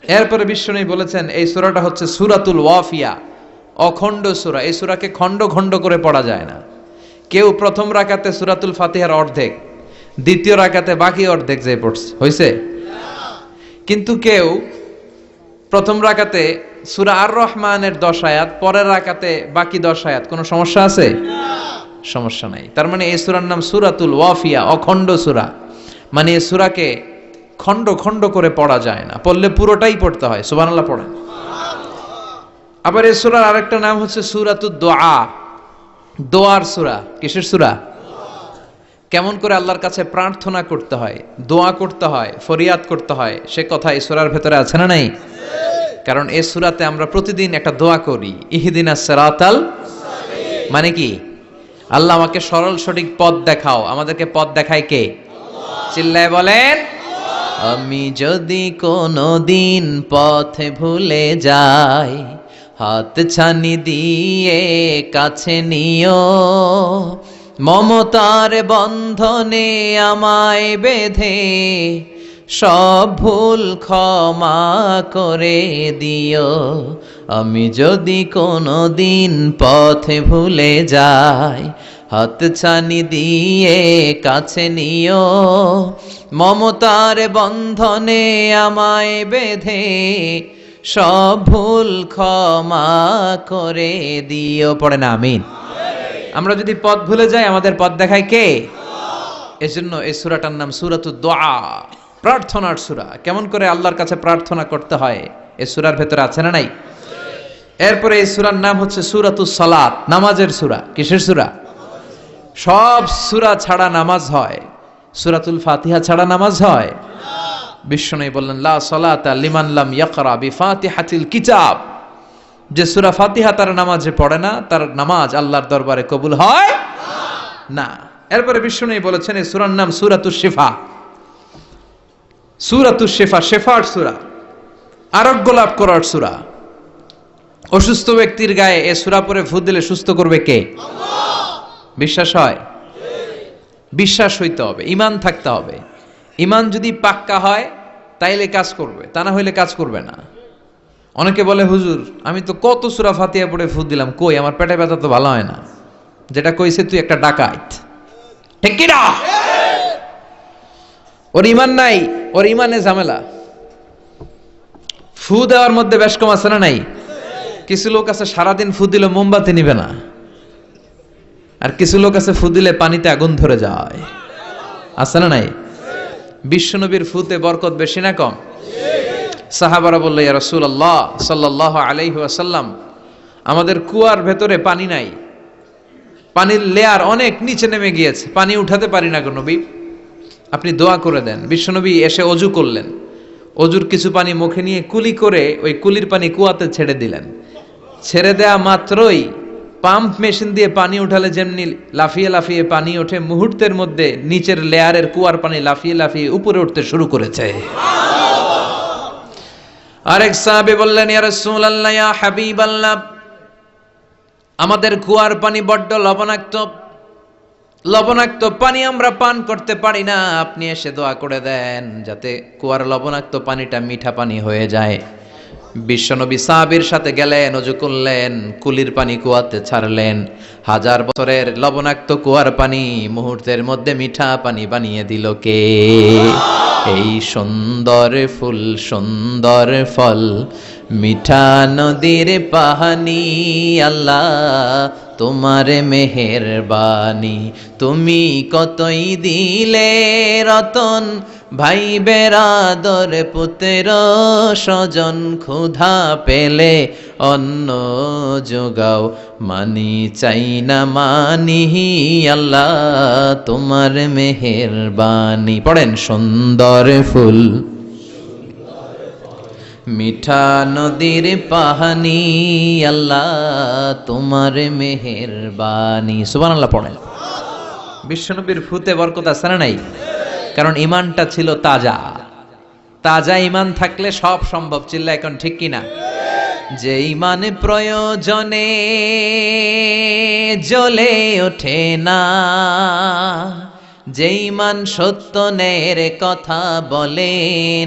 এরপরে বিশ্বনবী বলেছেন এই সূরাটা হচ্ছে সূরাতুল ওয়াফিয়া, অখণ্ড সূরা। এই সূরাকে খণ্ড খণ্ড করে পড়া যায় না। কেউ প্রথম রাকাতে সূরাতুল ফাতিহার অর্ধেক, দ্বিতীয় রাকাতে বাকি অর্ধেক যে পড়ছে, হইছে? কিন্তু কেউ প্রথম রাকাতে সূরা আর রহমানের 10 আয়াত, পরের রাকাতে বাকি 10 আয়াত, কোনো সমস্যা আছে? সমস্যা নাই। তার মানে এই সূরার নাম সূরাতুল ওয়াফিয়া, অখণ্ড সূরা। মানে এই সূরাকে খণ্ড খণ্ড করে পড়া যায় না, পড়লে পুরোটাই পড়তে হয়। সুবহানাল্লাহ পড়েন। আবার এই সূরার আরেকটা নাম হচ্ছে সূরাতুদ দুআ, দোয়ার সূরা। কিসের সূরা? কেমন করে আল্লাহর কাছে প্রার্থনা করতে হয়, দোয়া করতে হয়, ফরিয়াদ করতে হয়, সে কথা এই সূরার ভেতরে আছে না নাই? কারণ এই সূরাতে আমরা প্রতিদিন একটা দোয়া করি, ইহদিনাস সিরাতাল মুস্তাকিম। মানে কি? আল্লাহ আমাকে সরল সঠিক পথ দেখাও। আমাদেরকে পথ দেখায় কে? আল্লাহ। চিল্লায় বলেন, আমি যদি কোনোদিন পথে ভুলে যাই, হাত ছানি দিয়ে কাছে নিও, মমতার বন্ধনে আমায় বেঁধে সব ভুল ক্ষমা করে দিও। আমি যদি কোনোদিন পথে ভুলে যাই, হাত ছানি দিয়ে কাছে নিও, মমতার বন্ধনে আমায় বেঁধে সব ভুল ক্ষমা করে দিও। পড়ে না আমিন? আমরা যদি পথ ভুলে যাই, আমাদের পথ দেখায় কে? এজন্য এই সূরাটার নাম সূরাতুদ দুআ, প্রার্থনার সূরা। কেমন করে আল্লাহর কাছে প্রার্থনা করতে হয় এই সূরার ভেতরে আছে না নাই? এরপরে এই সূরার নাম হচ্ছে সূরাতুস সালাত, নামাজের সূরা। কিসের সূরা? সব সূরা ছাড়া নামাজ হয়, সূরাতুল ফাতিহা ছাড়া নামাজ হয়? বিশ্বনবী বললেন লা সালাতা লিমান লাম ইয়াকরা বিফাতিহাতিল কিতাব। যে সূরা ফাতিহা তার নামাজে পড়ে না, তার নামাজ আল্লাহর দরবারে কবুল হয় না। এরপরে বিশ্বনবী বলেছেন এই সূরার নাম সূরাতুশ শিফা। সূরাতুশ শিফা, শেফার সূরা, আরোগ্য লাভ করার সূরা। অসুস্থ ব্যক্তির গায়ে এই সূরা পড়ে ফু দিলে সুস্থ করবে কে? আল্লাহ। বিশ্বাস হয়? বিশ্বাস হইতে হবে, ঈমান থাকতে হবে। ঈমান যদি পাক্কা হয় তাইলে কাজ করবে, তা না হইলে কাজ করবে না। অনেকে বলে হুজুর আমি তো কত সূরা ফাতিহা পড়ে ফু দিলাম, কই আমার পেটে ব্যথা তো ভালো হয় না। যেটা কইছে তুই একটা ডাকাত, ঠিক কি না? ওর ঈমান নাই, ওর ঈমানে ঝামেলা। ফু দেওয়ার মধ্যে বেশ কম আছে না নাই? কিছু লোক আছে সারাদিন ফু দিলে মোমবাতি নিবে না, আর কিছু লোক আছে ফু দিলে পানিতে আগুন ধরে যায়, আছে না নাই? বিশ্বনবীর ফুতে বরকত বেশি না কম? সাহাবারা বলল ইয়া রাসূলুল্লাহ সাল্লাল্লাহু আলাইহি ওয়াসাল্লাম, আমাদের কুয়ার ভেতরে পানি নাই, পানির লেয়ার অনেক নিচে নেমে গিয়েছে, পানি উঠাতে পারি না গো নবী, আপনি দোয়া করে দেন। বিশ্বনবী এসে অজু করলেন, অজুর কিছু পানি মুখে নিয়ে কুলি করে ওই কুলির পানি কুয়াতে ছেড়ে দিলেন। ছেড়ে দেয়া মাত্রই পাম্প মেশিন দিয়ে পানি উঠালে যেমনি লাফিয়ে লাফিয়ে পানি ওঠে, মুহূর্তের মধ্যে নিচের লেয়ারের কুয়ার পানি লাফিয়ে লাফিয়ে উপরে উঠতে শুরু করেছে। আরেক সাহাবী বললেন, ইয়া রাসূলুল্লাহ, ইয়া হাবিবাল্লাহ, আমাদের কুয়ার পানি বড্ড লবণাক্ত, লবণাক্ত পানি আমরা পান করতে পারি না, আপনি এসে দোয়া করে দেন যাতে কুয়ার লবণাক্ত পানিটা মিঠা পানি হয়ে যায়। বিশ্বনবী সাহাবীর সাথে গেলেন, ওযু করলেন, কুলির পানি কুয়াতে ছাড়লেন। 1000 বছরের লবণাক্ত কুয়ার পানি মুহূর্তের মধ্যে মিঠা পানি বানিয়ে দিল কে? এই সুন্দর ফুল, সুন্দর ফল, মিঠা নদীর পানি, আল্লাহ তোমার মেহেরবানি। তুমি কতই দিলে রতন, ভাই বেরাদর পুত্র স্বজন, ক্ষুধা পেলে অন্ন যোগাও, মানি চাই না মানি, আল্লাহ তোমার মেহেরবানি। পড়েন, সুন্দর ফুল, মিঠা নদীর পানি, আল্লাহ তোমার মেহেরবানি। সুবহানাল্লাহ পড়েন। বিশ্বনবীর ফুতে বরকত আছে না নাই? কারণ ইমানটা ছিল তাজা। তাজা ইমান থাকলে সব সম্ভব। চিল্লা এখন ঠিক কিনা? যে ইমান প্রয়োজনে জ্বলে ওঠে না, যে ইমান সত্য ন্যায়ের কথা বলে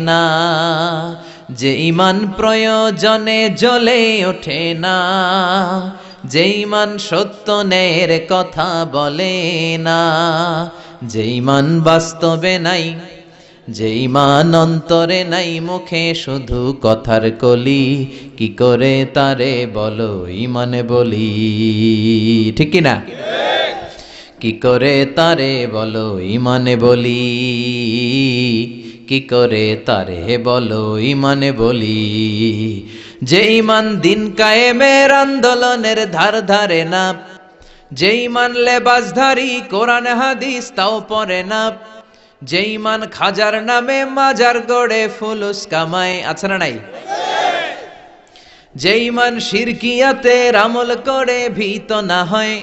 না, যে ইমান প্রয়োজনে জ্বলে ওঠে না, যে ইমান সত্য ন্যায়ের কথা বলে না, যে ইমান বাস্তবে নাই, যে ইমান অন্তরে নাই, মুখে শুধু কথার কলি, কি করে তারে বলো ইমানে বলি? ঠিক কি না? কি করে তারে বলো ইমানে বলি? কি করে তারে বলো ইমানে বলি? যে ইমান দিন কায়েমের আন্দোলনের ধার ধারে না, যে ইমান লেবাসধারী কোরআন হাদিস তাও পড়ে না, যে ইমান খাজার নামে মাজার গড়ে ফুলুস কামায়, আছে না নাই? যে ইমান শিরকিয়াতের আমল করে ভীত না হয়,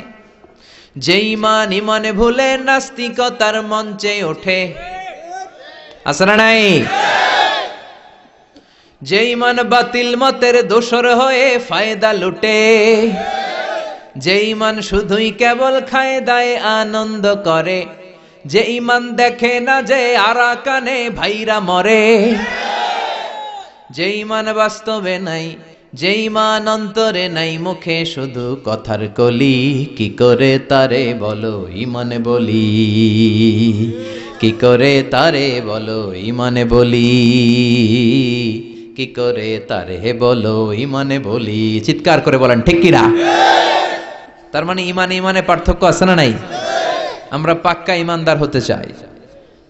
যে ইমান ইমানে ভুলে নাস্তিকতার মঞ্চে ওঠে, আছে না নাই? যে ইমান বাতিল মতের দোসর হয়ে ফায়দা লুটে, যে ইমান শুধুই কেবল খায় দায় আনন্দ করে, যে ইমান দেখে না যে আরাকানে ভাইরা মরে, যে ইমান বাস্তবে নাই, যে ইমান অন্তরে নাই, মুখে শুধু কথার কলি, কি করে তারে বলো ইমানে বলি? কি করে তারে বলো ইমানে বলি? কি করে তারে বলো ইমানে বলি? চিৎকার করে বলেন ঠিক কিনা? তার মানে ইমানে ইমানে পার্থক্য আছে না নাই? আমরা পাক্কা ইমানদার হতে চাই,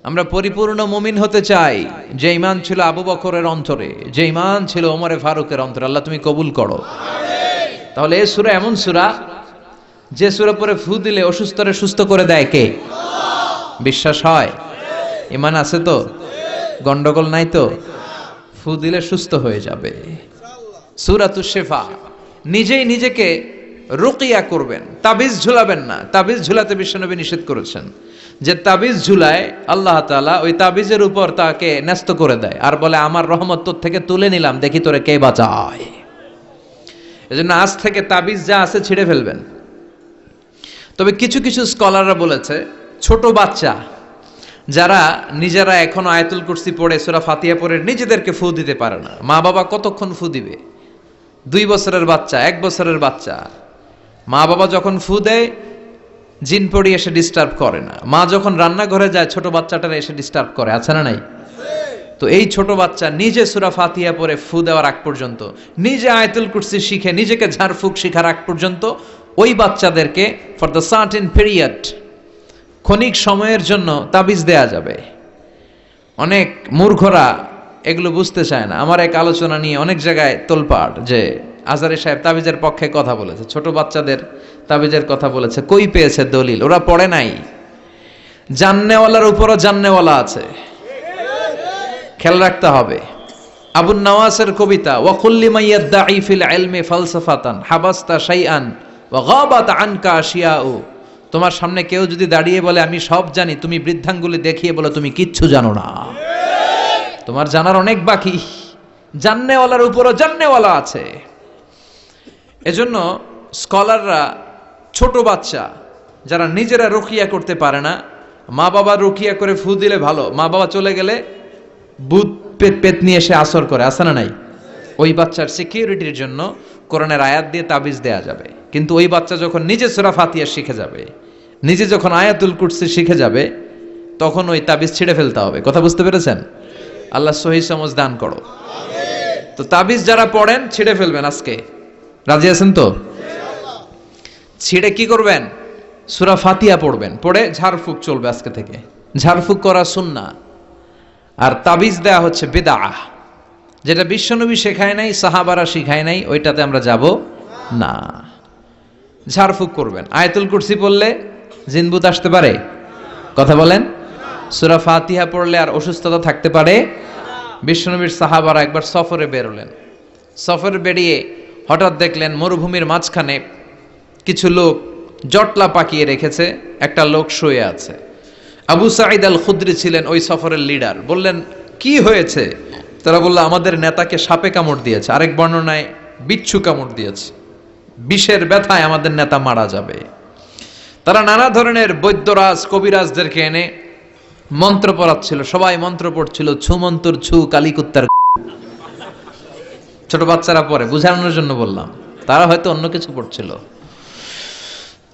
আমরা পরিপূর্ণ মুমিন হতে চাই। যে ইমান ছিল আবু বকরের অন্তরে, যে ইমান ছিল ওমরে ফারুকের অন্তরে, আল্লাহ তুমি কবুল করো। তাহলে এই সূরা এমন সূরা, যে সূরা পরে ফু দিলে অসুস্থরে সুস্থ করে দেয় কে? বিশ্বাস হয়? ইমান আছে তো? গন্ডগোল নাই তো? ফু দিলে সুস্থ হয়ে যাবে। সূরাতুশ শিফা। নিজেই নিজেকে রুকিয়া করবেন, তাবিজ ঝুলাবেন না। তাবিজ ঝুলাতে বিশ্বনবী নিষেধ করেছেন। যে তাবিজ ঝুলায় আল্লাহ তাআলা ওই তাবিজের উপর তাকে ন্যস্ত করে দেয় আর বলে আমার রহমত তোর থেকে তুলে নিলাম, দেখি তোরে কে বাঁচায়। এজন্য আজ থেকে তাবিজ যা আছে ছিঁড়ে ফেলবেন। তবে কিছু কিছু স্কলাররা বলেছে, ছোট বাচ্চা যারা নিজেরা এখনো আয়াতুল কুরসি পড়ে, সূরা ফাতিহা পড়ে নিজেদেরকে ফু দিতে পারে না, মা বাবা কতক্ষণ ফু দিবে? 2 বছরের বাচ্চা, 1 বছরের বাচ্চা, মা বাবা যখন ফু দেয় জিন পড়ি এসে ডিস্টার্ব করে না। মা যখন রান্নাঘরে যায় ছোট বাচ্চাটারা এসে ডিস্টার্ব করে, আছে না নাই? তো এই ছোট বাচ্চা নিজে সূরা ফাতিহা পড়ে ফু দেওয়ার আগ পর্যন্ত, নিজে আয়াতুল কুরসি শিখে নিজেকে ঝাড়ফুঁক শিখার আগ পর্যন্ত ওই বাচ্চাদেরকে ফর দ্য সার্টেন পিরিয়ড, ক্ষণিক সময়ের জন্য তাবিজ দেয়া যাবে। অনেক মূর্খরা এগুলো বুঝতে চায় না। আমার এক আলোচনা নিয়ে অনেক জায়গায় তোলপাড় যে আজহারি সাহেব তাবিজের পক্ষে কথা বলেছে, ছোট বাচ্চাদের তাবিজের কথা বলেছে, কই পেয়েছে দলিল? ওরা পড়ে নাই। জান্নেওয়ালার উপরও জান্নেওয়ালা আছে, খেয়াল রাখতে হবে। আবু নওয়াসের কবিতা, ওয়াকুল্লি মাইয়াদ্দাঈ ফিল ইলমি ফালসাফাতান হাবাস্তা শাইআন ওয়া গাবাত আনকা আশিয়াউ। তোমার সামনে কেউ যদি দাঁড়িয়ে বলে আমি সব জানি, তুমি বৃদ্ধাঙ্গুলি দেখিয়ে বলো তুমি কিচ্ছু জানো না, তোমার জানার অনেক বাকি। জান্নেওয়ালার উপরও জান্নেওয়ালা আছে। এজন্য স্কলাররা ছোট বাচ্চা যারা নিজেরা রুকিয়া করতে পারে না, মা বাবা রুকিয়া করে ফু দিলে ভালো, মা বাবা চলে গেলে ভূত পেত নিয়ে এসে আসর করে, আসে না নাই? ওই বাচ্চার সিকিউরিটির জন্য কোরআনের আয়াত দিয়ে তাবিজ দেয়া যাবে। কিন্তু ওই বাচ্চা যখন নিজে সূরা ফাতিহা শিখে যাবে, নিজে যখন আয়াতুল কুরসি শিখে যাবে, তখন ওই তাবিজ ছিঁড়ে ফেলতে হবে। কথা বুঝতে পেরেছেন? আল্লাহ সহি সমঝ দান করো। তো তাবিজ যারা পড়েন ছিঁড়ে ফেলবেন আজকে, রাজি আছেন তো? ছিঁড়ে কি করবেন? সূরা ফাতিহা পড়বেন, পড়ে ঝাড়ফুঁক চলবে আজকে থেকে। ঝাড়ফুঁক করা সুন্নাহ। আর তাবিজ দেয়া হচ্ছে বিদআহ, যেটা বিশ্বনবী শেখায় নাই, সাহাবারা শিখায় নাই, ওইটাতে আমরা যাব না। ঝাড়ফুঁক করবেন। আয়াতুল কুরসি পড়লে জিনবুত আসতে পারে? কথা বলেন। সূরা ফাতিহা পড়লে আর অসুস্থতা থাকতে পারে? বিশ্বনবীর সাহাবারা একবার সফরে বেরোলেন। সফরে বেরিয়ে হঠাৎ দেখলেন মরুভূমির মাঝখানে কিছু লোক জটলা পাকিয়ে রেখেছে, একটা লোক শুয়ে আছে। আবু সাঈদ আল খুদরি ছিলেন ওই সফরের লিডার। বললেন কি হয়েছে? তারা বলল আমাদের নেতাকে সাপে কামড় দিয়েছে, আরেক বর্ণনায় বিচ্ছু কামড় দিয়েছে, বিষের ব্যথায় আমাদের নেতা মারা যাবে। তারা নানা ধরনের বৈদ্যরাজ কবিরাজদেরকে এনে মন্ত্র পড়াচ্ছিল, সবাই মন্ত্র পড়ছিল, ছু মন্তর ছু কালিকুত্তার। ছোট বাচ্চারা পড়ে, বুঝানোর জন্য বললাম, তারা হয়তো অন্য কিছু পড়ছিল।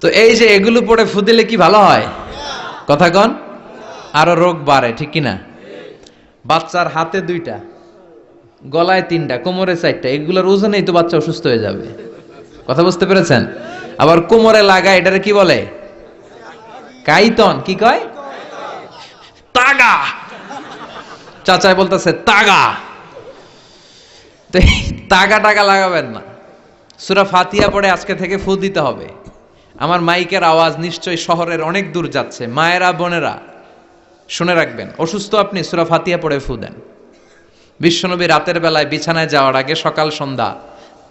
তো এই যে এগুলো পড়ে ফু দিলে কি ভালো হয়? কথা কন, আরো রোগ বাড়ে, ঠিক কিনা? বাচ্চার হাতে 2টা, গলায় 3টা, কোমরে 4টা, এগুলোর ওজনেই তো বাচ্চা অসুস্থ হয়ে যাবে। কথা বুঝতে পেরেছেন? আবার কোমরে লাগায়, এটারে কি বলে? কাইতন। কি কয়? তাগা। চাচাই বলতেছে তাগা। তো তাগা টাগা লাগাবেন না। সূরা ফাতিহা পড়ে আজকে থেকে ফু দিতে হবে। আমার মাইকের আওয়াজ নিশ্চয়ই শহরের অনেক দূর যাচ্ছে, মায়েরা বোনেরা শুনে রাখবেন, অসুস্থ আপনি সূরা ফাতিহা পড়ে ফু দেন। বিশ্বনবী রাতের বেলায় বিছানায় যাওয়ার আগে সকাল সন্ধ্যা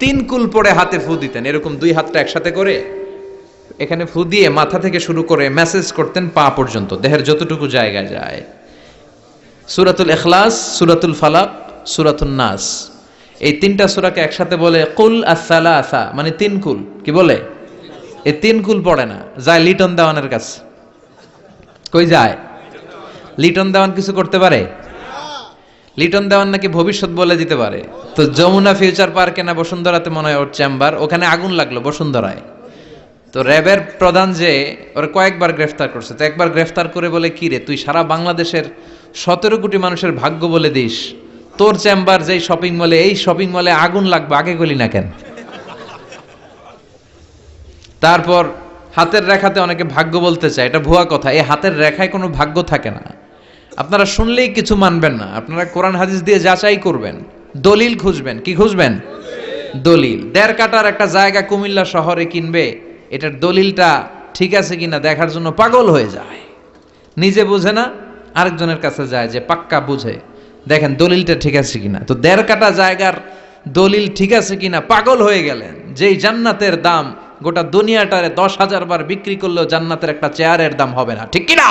3 কুল পড়ে হাতে ফু দিতেন, এরকম 2 হাতটা একসাথে করে এখানে ফু দিয়ে মাথা থেকে শুরু করে মেসেজ করতেন পা পর্যন্ত, দেহের যতটুকু জায়গায় যায়। সূরাতুল ইখলাস, সূরাতুল ফালাক, সূরাতুন নাস, এই 3টা সূরাকে একসাথে বলে কুল আস-সালাসা, মানে 3 কুল। কি বলে? এই 3 কুল পড়ে না, যায় লিটন দেওয়ানের কাছে। কই যায়? লিটন দেওয়ান কিছু করতে পারে? লিটন দেওয়ান নাকি ভবিষ্যৎ বলে দিতে পারে। তো যমুনা ফিউচার পার্কে না বসুন্ধরাতে মনে হয় ওর চেম্বার, ওখানে আগুন লাগলো বসুন্ধরায়। তো র্যাবের প্রধান যে ওরা কয়েকবার গ্রেফতার করছে, তো একবার গ্রেফতার করে বলে কি রে, তুই সারা বাংলাদেশের 17 কোটি মানুষের ভাগ্য বলে দিস, তোর চেম্বার যেই শপিং মলে, এই শপিং মলে আগুন লাগবে, আগে গলি না কেন? তারপর হাতের রেখাতে অনেকে ভাগ্য বলতে চায়, এটা ভুয়া কথা। এই হাতের রেখায় কোনো ভাগ্য থাকে না। আপনারা শুনলেই কিছু মানবেন না, আপনারা কোরআন হাদিস দিয়ে যাচাই করবেন, দলিল খুঁজবেন। কি খুঁজবেন? দলিল। 1.5 কাঠার একটা জায়গা কুমিল্লা শহরে কিনবে, এটার দলিলটা ঠিক আছে কিনা দেখার জন্য পাগল হয়ে যায়। নিজে বুঝে না, আরেকজনের কাছে যায় যে পাক্কা বুঝে, দেখেন দলিলটা ঠিক আছে কিনা। তো 1.5 কাঠা জায়গার দলিল ঠিক আছে কিনা পাগল হয়ে গেলেন। যেই জান্নাতের দাম গোটা দুনিয়াটারে 10,000 বার বিক্রি করলেও জান্নাতের একটা চেয়ারের দাম হবে না, ঠিক কিনা?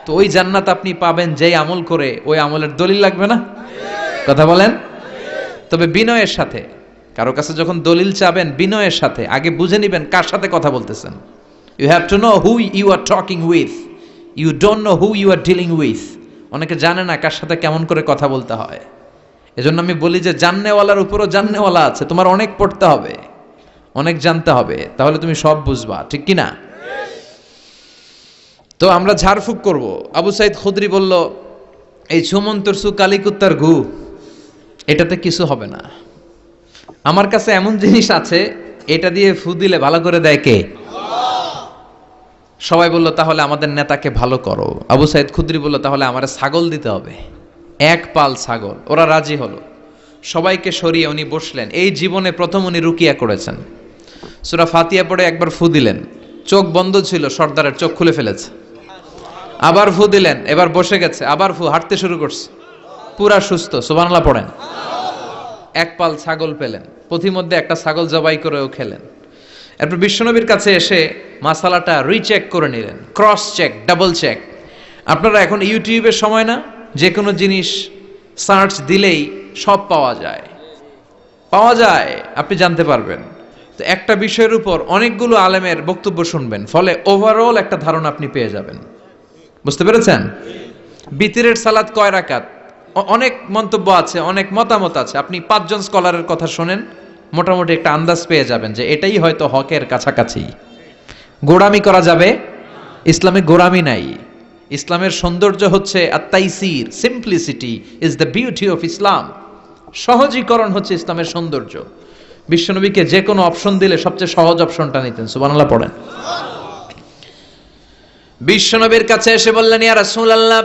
তো ওই জান্নাত আপনি পাবেন যেই আমল করে, ওই আমলের দলিল লাগবে না? কথা বলেন। তবে বিনয়ের সাথে, কারো কাছে যখন দলিল চাবেন বিনয়ের সাথে আগে বুঝে নেবেন কার সাথে কথা বলতেছেন। You have to know who you are talking with, you don't know who you are dealing with. অনেকে জানে না কার সাথে কেমন করে কথা বলতে হয়। এজন্য আমি বলি যে জান্নেওয়ালার উপরও জান্নেওয়ালা আছে, তোমার অনেক পড়তে হবে, অনেক জানতে হবে, তাহলে তুমি সব বুঝবা, ঠিক কিনা? তো আমরা ঝাড়ফুঁক করব। আবু সাইদ খুদরি বলল এই ছুমন্তর সু কালিকুত্তার ঘু, এটাতে কিছু হবে না। আমার কাছে এমন জিনিস আছে, এটা দিয়ে ফু দিলে ভালো করে দেয় কে? সবাই বলল তাহলে আমাদের নেতাকে ভালো করো। আবু সাইদ খুদরি বলল তাহলে আমারে ছাগল দিতে হবে, 1 পাল ছাগল। ওরা রাজি হলো। সবাইকে সরিয়ে উনি বসলেন। এই জীবনে প্রথম উনি রুকিয়া করেছেন। সূরা ফাতিহা পড়ে একবার ফু দিলেন, চোখ বন্ধ ছিল, সর্দারের চোখ খুলে ফেলেছে। আবার ফু দিলেন, এবার বসে গেছে, আবার ফু, হাঁটতে শুরু করছে, পুরা সুস্থ। সুবহানাল্লাহ পড়েন। এক পাল ছাগল পেলেন, পথিমধ্যে একটা ছাগল জবাই করেও খেলেন। এরপর বিশ্বনবীর কাছে এসে মাসালাটা রিচেক করে নিলেন, ক্রস চেক, ডাবল চেক। আপনারা এখন ইউটিউবের সময় না, যে কোনো জিনিস সার্চ দিলেই সব পাওয়া যায়, আপনি জানতে পারবেন। তো একটা বিষয়ের উপর অনেকগুলো আলেমের বক্তব্য শুনবেন, ফলে ওভারঅল একটা ধারণা আপনি পেয়ে যাবেন। বুঝতে পেরেছেন? বিতিরের সালাত কয় রাকাত, অনেক মন্তব্য আছে, অনেক মতামত আছে। আপনি 5 জন স্কলারের কথা শোনেন, মোটামুটি একটা আন্দাজ পেয়ে যাবেন যে এটাই হয়তো হকের কাছাকাছি। গোড়ামি করা যাবে? ইসলামে গোড়ামি নাই। ইসলামের সৌন্দর্য হচ্ছে আত-তাইসির, simplicity is the beauty of Islam. সহজীকরণ হচ্ছে ইসলামের সৌন্দর্য। বিশ্বনবীকে যে কোনো অপশন দিলে সবচেয়ে সহজ অপশনটা নিতেন। সুবহানাল্লাহ পড়েন। বিশ্বনবীর কাছে এসে বললেন, ইয়া রাসূলুল্লাহ,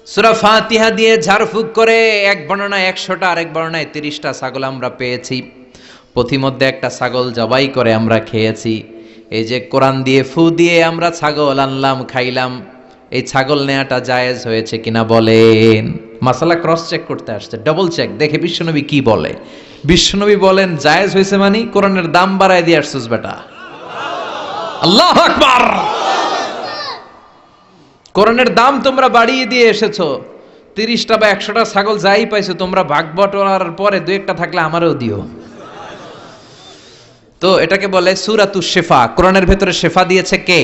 সূরা ফাতিহা দিয়ে ঝাড়ফুঁক করে এক বর্ণনায় 100টা, আরেক বর্ণনায় 30টা ছাগল আমরা পেয়েছি। পথিমধ্যে একটা ছাগল জবাই করে আমরা খেয়েছি। এই যে কোরআন দিয়ে ফু দিয়ে আমরা ছাগল আনলাম, খাইলাম, এই ছাগল নেয়াটা জায়েজ হয়েছে কিনা বলেন। মাসালা ক্রস চেক করতে আসছে, ডাবল চেক, দেখে বিশ্বনবী কি বলে। বিশ্বনবী বলেন জায়েজ হয়েছে মানে কোরআনের দাম বাড়ায় দিয়ে আসছিস বেটা। আল্লাহু আকবার। কোরআনের দাম তোমরা বাড়িয়ে দিয়ে এসেছো। 30টা বা 100টা ছাগল যাই পাইছো তোমরা, ভাগ বটোয়ারার পরে 2-1টা থাকলে আমারও দিও। তো এটাকে বলে সূরাতুশ শিফা। কোরআনের ভেতরে শিফা দিয়েছে কে?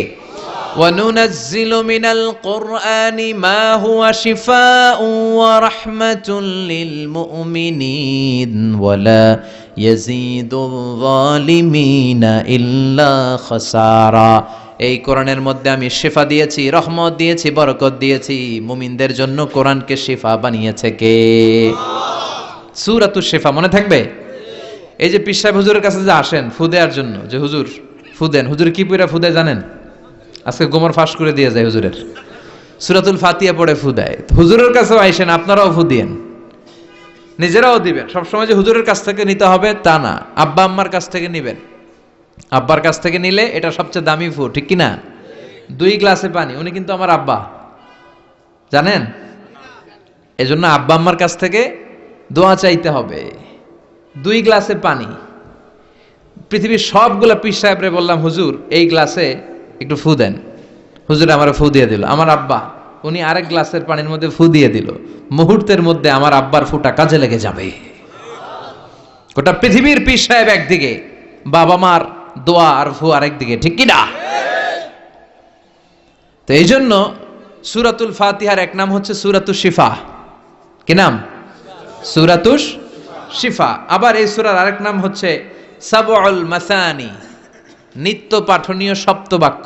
ওয়ানুনাজ্জিলু মিনাল কুরআনি মা হুয়া শিফাউন ওয়া রাহমাতুল লিল মুমিনিন ওয়ালা ইয়াজিদুল যালিমিনা ইল্লা খাসারা। এই কোরআনের মধ্যে আমি শিফা দিয়েছি, রহমত দিয়েছি, বরকত দিয়েছি। মুমিনদের জন্য কোরআনকে শিফা বানিয়েছে কে? সূরাতুশ শিফা মনে থাকবে? এই যে পীর সাহেব হুজুরের কাছে যে আসেন ফু দেওয়ার জন্য, যে হুজুর ফু দেন, হুজুর কি পড়ে ফু দেয় জানেন? আজকে গোমর ফাঁস করে দিয়ে যায় হুজুরের। সূরাতুল ফাতিহা পড়ে ফু দেয়। হুজুরের কাছেও আইসেন, আপনারাও ফু দিয়েন, নিজেরাও দিবেন। সবসময় যে হুজুরের কাছ থেকে নিতে হবে তা না, আব্বা আম্মার কাছ থেকে নিবেন। আব্বার কাছ থেকে নিলে এটা সবচেয়ে দামি ফু, ঠিক কিনা? 2 গ্লাসে পানি, উনি কিন্তু আমার আব্বা, জানেন? এজন্য আব্বা আম্মার কাছ থেকে দোয়া চাইতে হবে। 2 গ্লাসে পানি। পৃথিবীর সবগুলা পীর সাহেবরে বললাম, হুজুর এই গ্লাসে একটু ফু দেন। হুজুর আমার ফু দিয়ে দিল। আমার আব্বা, উনি আরেক গ্লাসের পানির মধ্যে ফু দিয়ে দিল। মুহূর্তের মধ্যে আমার আব্বার ফুটা কাজে লেগে যাবে। গোটা পৃথিবীর পীর সাহেব একদিকে, বাবা মার দোয়া আর ফু আরেক দিকে, ঠিক কিনা? তো এই জন্য সূরাতুল ফাতিহার এক নাম হচ্ছে সূরাতুশ শিফা। কি নাম? সূরাতুশ শিফা। আবার এই সূরার আরেক নাম হচ্ছে সাবউল মাসানি, নিত্য পাঠনীয় সপ্তবাক্য।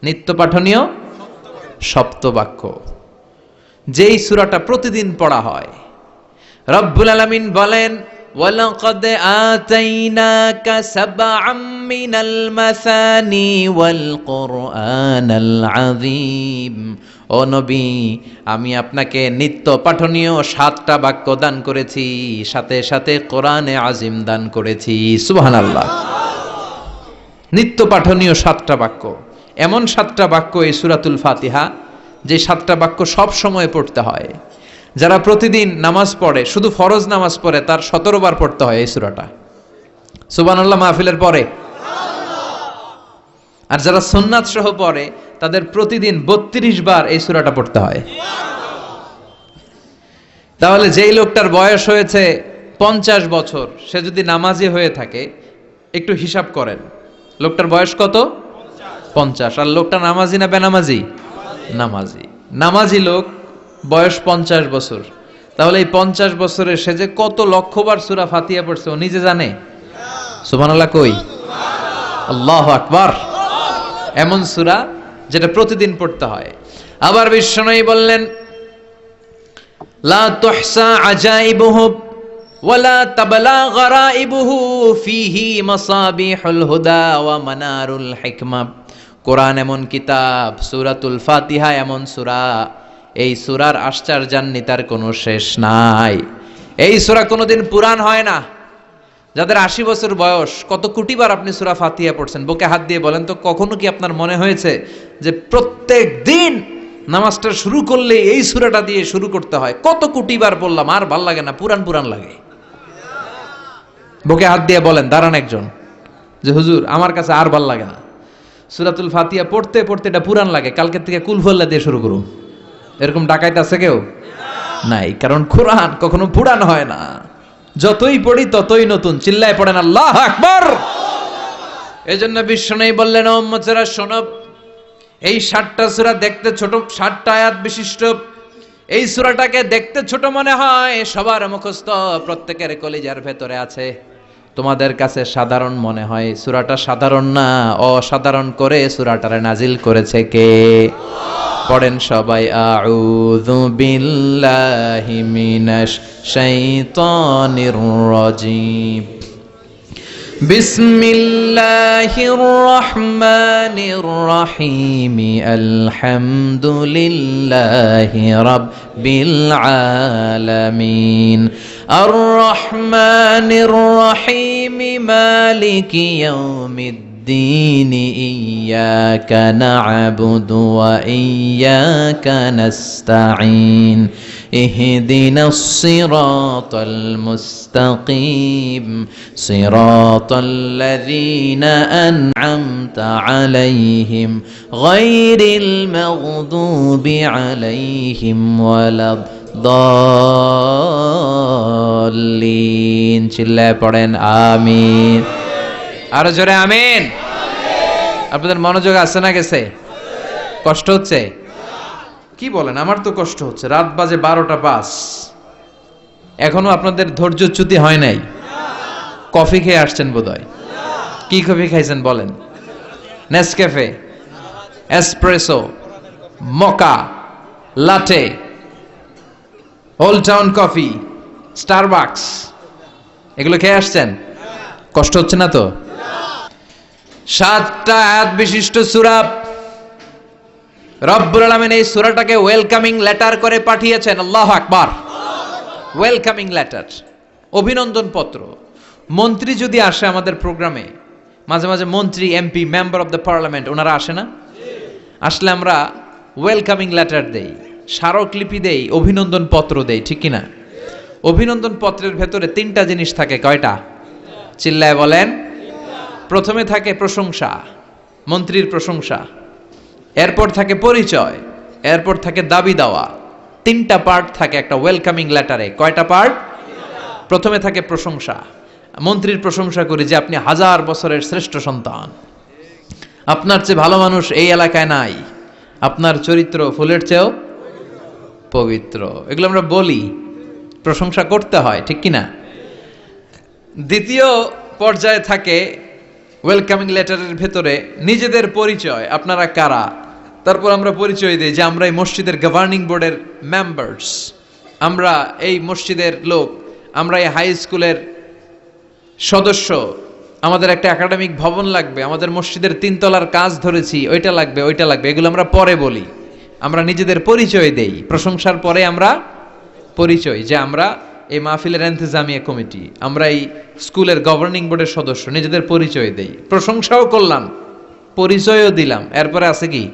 নিত্য পাঠনীয় সপ্তবাক্য, যেই সূরাটা প্রতিদিন পড়া হয়। রব্বুল আলামিন বলেন, ওয়ালাকাদ আতাইনাকা সাবআম মিনাল মাসানি ওয়াল কুরআনাল আযীম। ও নবী, আমি আপনাকে নিত্য পাঠনীয় 7টা বাক্য দান করেছি, সাথে সাথে কোরআনে আজিম দান করেছি। সুবহানাল্লাহ। নিত্য পাঠনীয় 7টা বাক্য, এমন 7টা বাক্য এই সূরাতুল ফাতিহা, যে 7টা বাক্য সব সময় পড়তে হয়। যারা প্রতিদিন নামাজ পড়ে, শুধু ফরজ নামাজ পড়ে, তার 17 বার পড়তে হয় এই সূরাটা। সুবহানাল্লাহ মাহফিলের পরে। আর যারা সুন্নাত সহ পড়ে, তাদের প্রতিদিন 32 বার এই সূরাটা পড়তে হয়। তাহলে যেই লোকটার বয়স হয়েছে 50 বছর, সে যদি নামাজি হয়ে থাকে, একটু হিসাব করেন, লোকটার বয়স কত? 50। আর লোকটা নামাজি না বেনামাজি? নামাজি। নামাজি লোক, বয়স 50 বছর। তাহলে এই 50 বছরে সে যে কত লক্ষবার সূরা ফাতিহা পড়ছে ও নিজে জানে? সুবহানাল্লাহ কই? আল্লাহু আকবার। এমন সূরা যেটা প্রতিদিন পড়তে হয়। আবার বিশ্বনবী বললেন, লা তুহসা আজাইবুহু ওয়ালা তাবলা গরাইবুহু ফিহি মাসাবিহুল হুদা ওয়া মানারুল হিকমা। কোরআন এমন কিতাব, সূরাতুল ফাতিহা এমন সূরা, এই সূরার আশ্চর্যান্বিতার কোনো শেষ নাই। এই সূরা কোনোদিন পুরান হয় না। যাদের 80 বছর বয়স, কত কোটিবার আপনি সূরা ফাতিহা পড়ছেন, বুকে হাত দিয়ে বলেন তো, কখনো কি আপনার মনে হয়েছে যে প্রত্যেক দিন নামাজটা শুরু করলে এই সূরাটা দিয়ে শুরু করতে হয়? কত কোটিবার বললাম, আর ভাল লাগে না, পুরান পুরান লাগে। বুকে হাত দিয়ে বলেন, দাঁড়ান একজন, যে হুজুর আমার কাছে আর ভাল লাগে না, সূরাতুল ফাতিহা পড়তে পড়তে এটা পুরান লাগে, কালকে থেকে কুল ফল্লা দিয়ে শুরু করুন। এরকম ডাকাইতে আছে কেউ? নাই, কারণ কোরআন কখনো পুরান হয় না। যতই পড়ি ততই নতুন। চিল্লায় পড়েন আল্লাহু আকবার। এজন্য বিশ্বনবী বললেন, ও উম্মতেরা শোনো, এই 60টা সূরা দেখতে ছোট, 60টা আয়াত বিশিষ্ট এই সূরাটাকে দেখতে ছোট মনে হয়, সবার মুখস্থ, প্রত্যেকের কলিজার ভেতরে আছে। তোমাদের কাছে সাধারণ মনে হয়, সূরাটা সাধারণ না, অসাধারণ করে সূরাটারে নাজিল করেছে কে? পড়েন সবাই, আউযু বিল্লাহি মিনাশ শাইতানির রাজিম, বিসমিল্লাহির রহমানির রহিম, আলহামদুলিল্লাহি রাব্বিল আলামিন, আর রহমানির রহিম, মালিকি ইয়াউমিদ্দিন, ইয়াকা না'বুদু ওয়া ইয়াকা নাস্তাঈন, ইহদিনাস সিরাতাল মুস্তাকিম, সিরাতাল্লাযীনা আন'আমতা আলাইহিম, গায়রিল মাগদুবি আলাইহিম ওয়ালাদ-দাল্লিন। চিল্লায় পড়েন আমিন। আরো জোরে আমিন। আপনাদের মনোযোগ আছে না গেছে? কষ্ট হচ্ছে? কি বলেন? আমার তো কষ্ট হচ্ছে। রাত বাজে 12টা 5, এখনো আপনাদের ধৈর্যচ্যুতি হয় নাই? কফি খেয়ে আসছেন বোধহয়। কি কফি খাইছেন বলেন? Nescafe, espresso, মকা, লাটে, old town coffee, Starbucks, এগুলো খেয়ে আসছেন? কষ্ট হচ্ছে না তো? 7টা আয়াত বিশিষ্ট সূরা। রব্বুল আলামিন এই সূরাটাকে ওয়েলকামিং লেটার করে পাঠিয়েছেন। আল্লাহু আকবার। ওয়েলকামিং লেটার, অভিনন্দন পত্র। মন্ত্রী যদি আসে আমাদের প্রোগ্রামে, মাঝে মাঝে মন্ত্রী, MP, member of the parliament, ওনারা আসে না? আসলে আমরা ওয়েলকামিং লেটার দেই, স্মারকলিপি দেই, অভিনন্দন পত্র দেই, ঠিক কিনা? অভিনন্দন পত্রের ভেতরে 3টা জিনিস থাকে। কয়টা? চিল্লায় বলেন। প্রথমে থাকে প্রশংসা, মন্ত্রীর প্রশংসা, এরপর থাকে পরিচয়, এরপর থাকে দাবি দেওয়া। 3টা পার্ট থাকে একটা ওয়েলকামিং লেটারে। কয়টা পার্ট? প্রথমে থাকে প্রশংসা। মন্ত্রীর প্রশংসা করি যে আপনি 1000 বছরের শ্রেষ্ঠ সন্তান, আপনার চেয়ে ভালো মানুষ এই এলাকায় নাই, আপনার চরিত্র ফুলের চেয়েও পবিত্র। এগুলো আমরা বলি, প্রশংসা করতে হয়, ঠিক কিনা? দ্বিতীয় পর্যায়ে থাকে ওয়েলকামিং লেটারের ভেতরে নিজেদের পরিচয়, আপনারা কারা। তারপর আমরা পরিচয় দিই যে আমরা এই মসজিদের গভর্নিং বোর্ডের মেম্বার্স, আমরা এই মসজিদের লোক, আমরা এই হাই স্কুলের সদস্য, আমাদের একটা একাডেমিক ভবন লাগবে, আমাদের মসজিদের 3 তলার কাজ ধরেছি, ওইটা লাগবে, ওইটা লাগবে। এগুলো আমরা পরে বলি, আমরা নিজেদের পরিচয় দেই। প্রশংসার পরে আমরা পরিচয়, যে আমরা এই মাহফিলের ইন্তেজামিয়া কমিটি, আমরা এই স্কুলের গভর্নিং বোর্ডের সদস্য, নিজেদের পরিচয় দেই। প্রশংসাও করলাম, পরিচয়ও দিলাম। এরপরে আছে কি?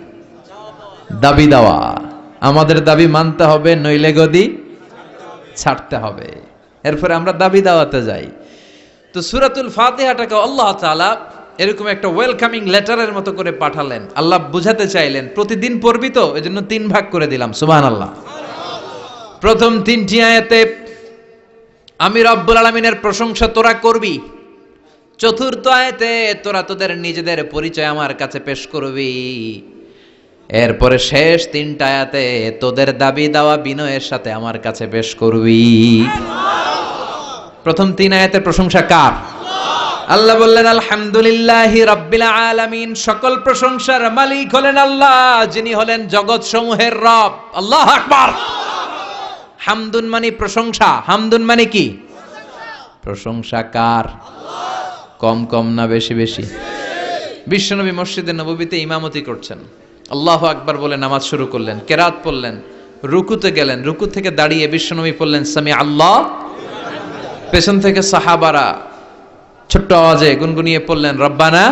দাবি দেওয়া। আমাদের দাবি মানতে হবে, নইলে গদি ছাড়তে হবে। এরপরে আমরা দাবি দেওয়াতে যাই। তো সূরাতুল ফাতিহাটাকে আল্লাহ তাআলা এরকম একটা ওয়েলকামিং লেটারের মতো করে পাঠালেন। আল্লাহ বুঝাতে চাইলেন প্রতিদিন পড়বি তো, এজন্য 3 ভাগ করে দিলাম। সুবহানাল্লাহ। প্রথম 3টি আয়াতে আমি রব্বুল আলামিনের প্রশংসা তোরা করবি। চতুর্থ আয়াতে তোরা তোদের নিজেদের পরিচয় আমার কাছে পেশ করবি। এরপরে শেষ 3টা আয়াতে তোদের দাবি দাওয়া বিনয়ের সাথে আমার কাছে পেশ করবি। প্রথম 3 আয়াতের প্রশংসা কার? আল্লাহ বললেন আলহামদুলিল্লাহি রাব্বিল আলামিন, সকল প্রশংসার মালিক হলেন আল্লাহ, যিনি হলেন জগৎ সমূহের রব। আল্লাহু আকবার। হামদুন মানে প্রশংসা। হামদুন মানে কি? প্রশংসা কার? কম কম না বেশি বেশি? বিশ্বনবী মসজিদে নববীতে ইমামতি করছেন, আল্লাহু আকবার বলে নামাজ শুরু করলেন, কেরাত পড়লেন, রুকুতে গেলেন, রুকু থেকে দাঁড়িয়ে বিশ্বনবী পড়লেন সামি আল্লাহ পেছন থেকে সাহাবারা ছোট্ট আওয়াজে গুনগুনিয়ে পড়লেন রব্বানা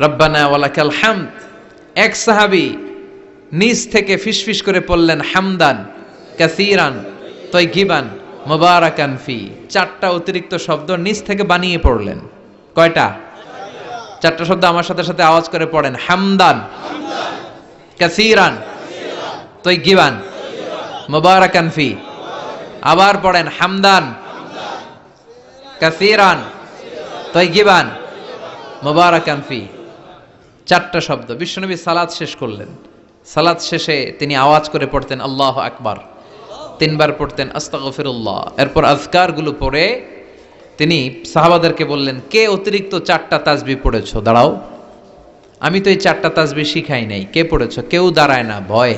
রব্বানা ওয়ালাকাল হামদ। এক সাহাবী নিজ থেকে ফিসফিস করে পড়লেন হামদান কাসীরান তাইয়িবান মুবারাকান ফি। চারটা অতিরিক্ত শব্দ নিজ থেকে বানিয়ে পড়লেন। কয়টা? চারটা শব্দ আমার সাথে সাথে আওয়াজ করে পড়েন। হামদান কাসীরান তাইয়িবান মুবারাকান ফি। আবার পড়েন হামদান কাসীরান তাইয়িবান মুবারাকান ফি। চারটা শব্দ। বিশ্বনবী সালাত শেষ করলেন। সালাত শেষে তিনি আওয়াজ করে পড়তেন আল্লাহু আকবার, তিনবার পড়তেন আস্তাগফিরুল্লাহ। এরপর আজকারগুলো পড়ে তিনি সাহাবাদেরকে বললেন, কে অতিরিক্ত চারটা তাসবিহ পড়েছো? দাঁড়াও, আমি তো এই চারটা তাসবিহ শিখাই নাই, কে পড়েছো? কেউ দাঁড়ায় না, ভয়।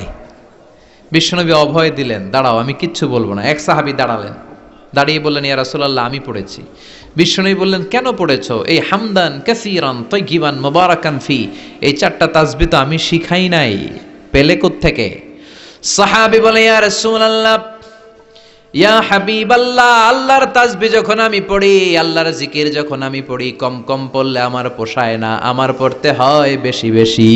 বিশ্বনবী অভয় দিলেন, দাঁড়াও, আমি কিচ্ছু বলবো না। এক সাহাবী দাঁড়ালেন, দাঁড়িয়ে বললেন, ইয়া রাসূলুল্লাহ, আমি পড়েছি। বিশ্বনবী বললেন, কেন পড়েছো? এই হামদান কাসীরান তাইয়িবান মুবারাকান ফি, এই চারটা তাসবিহ তো আমি শিখাই নাই, পেলে কোত্থেকে? সাহাবী বলে, ইয়া রাসূলুল্লাহ, ইয়া হাবিবাল্লাহ, আল্লাহর তাসবিহ যখন আমি পড়ি, আল্লাহর জিকির যখন আমি পড়ি, কম কম পড়লে আমার পোষায় না, আমার পড়তে হয় বেশি বেশি।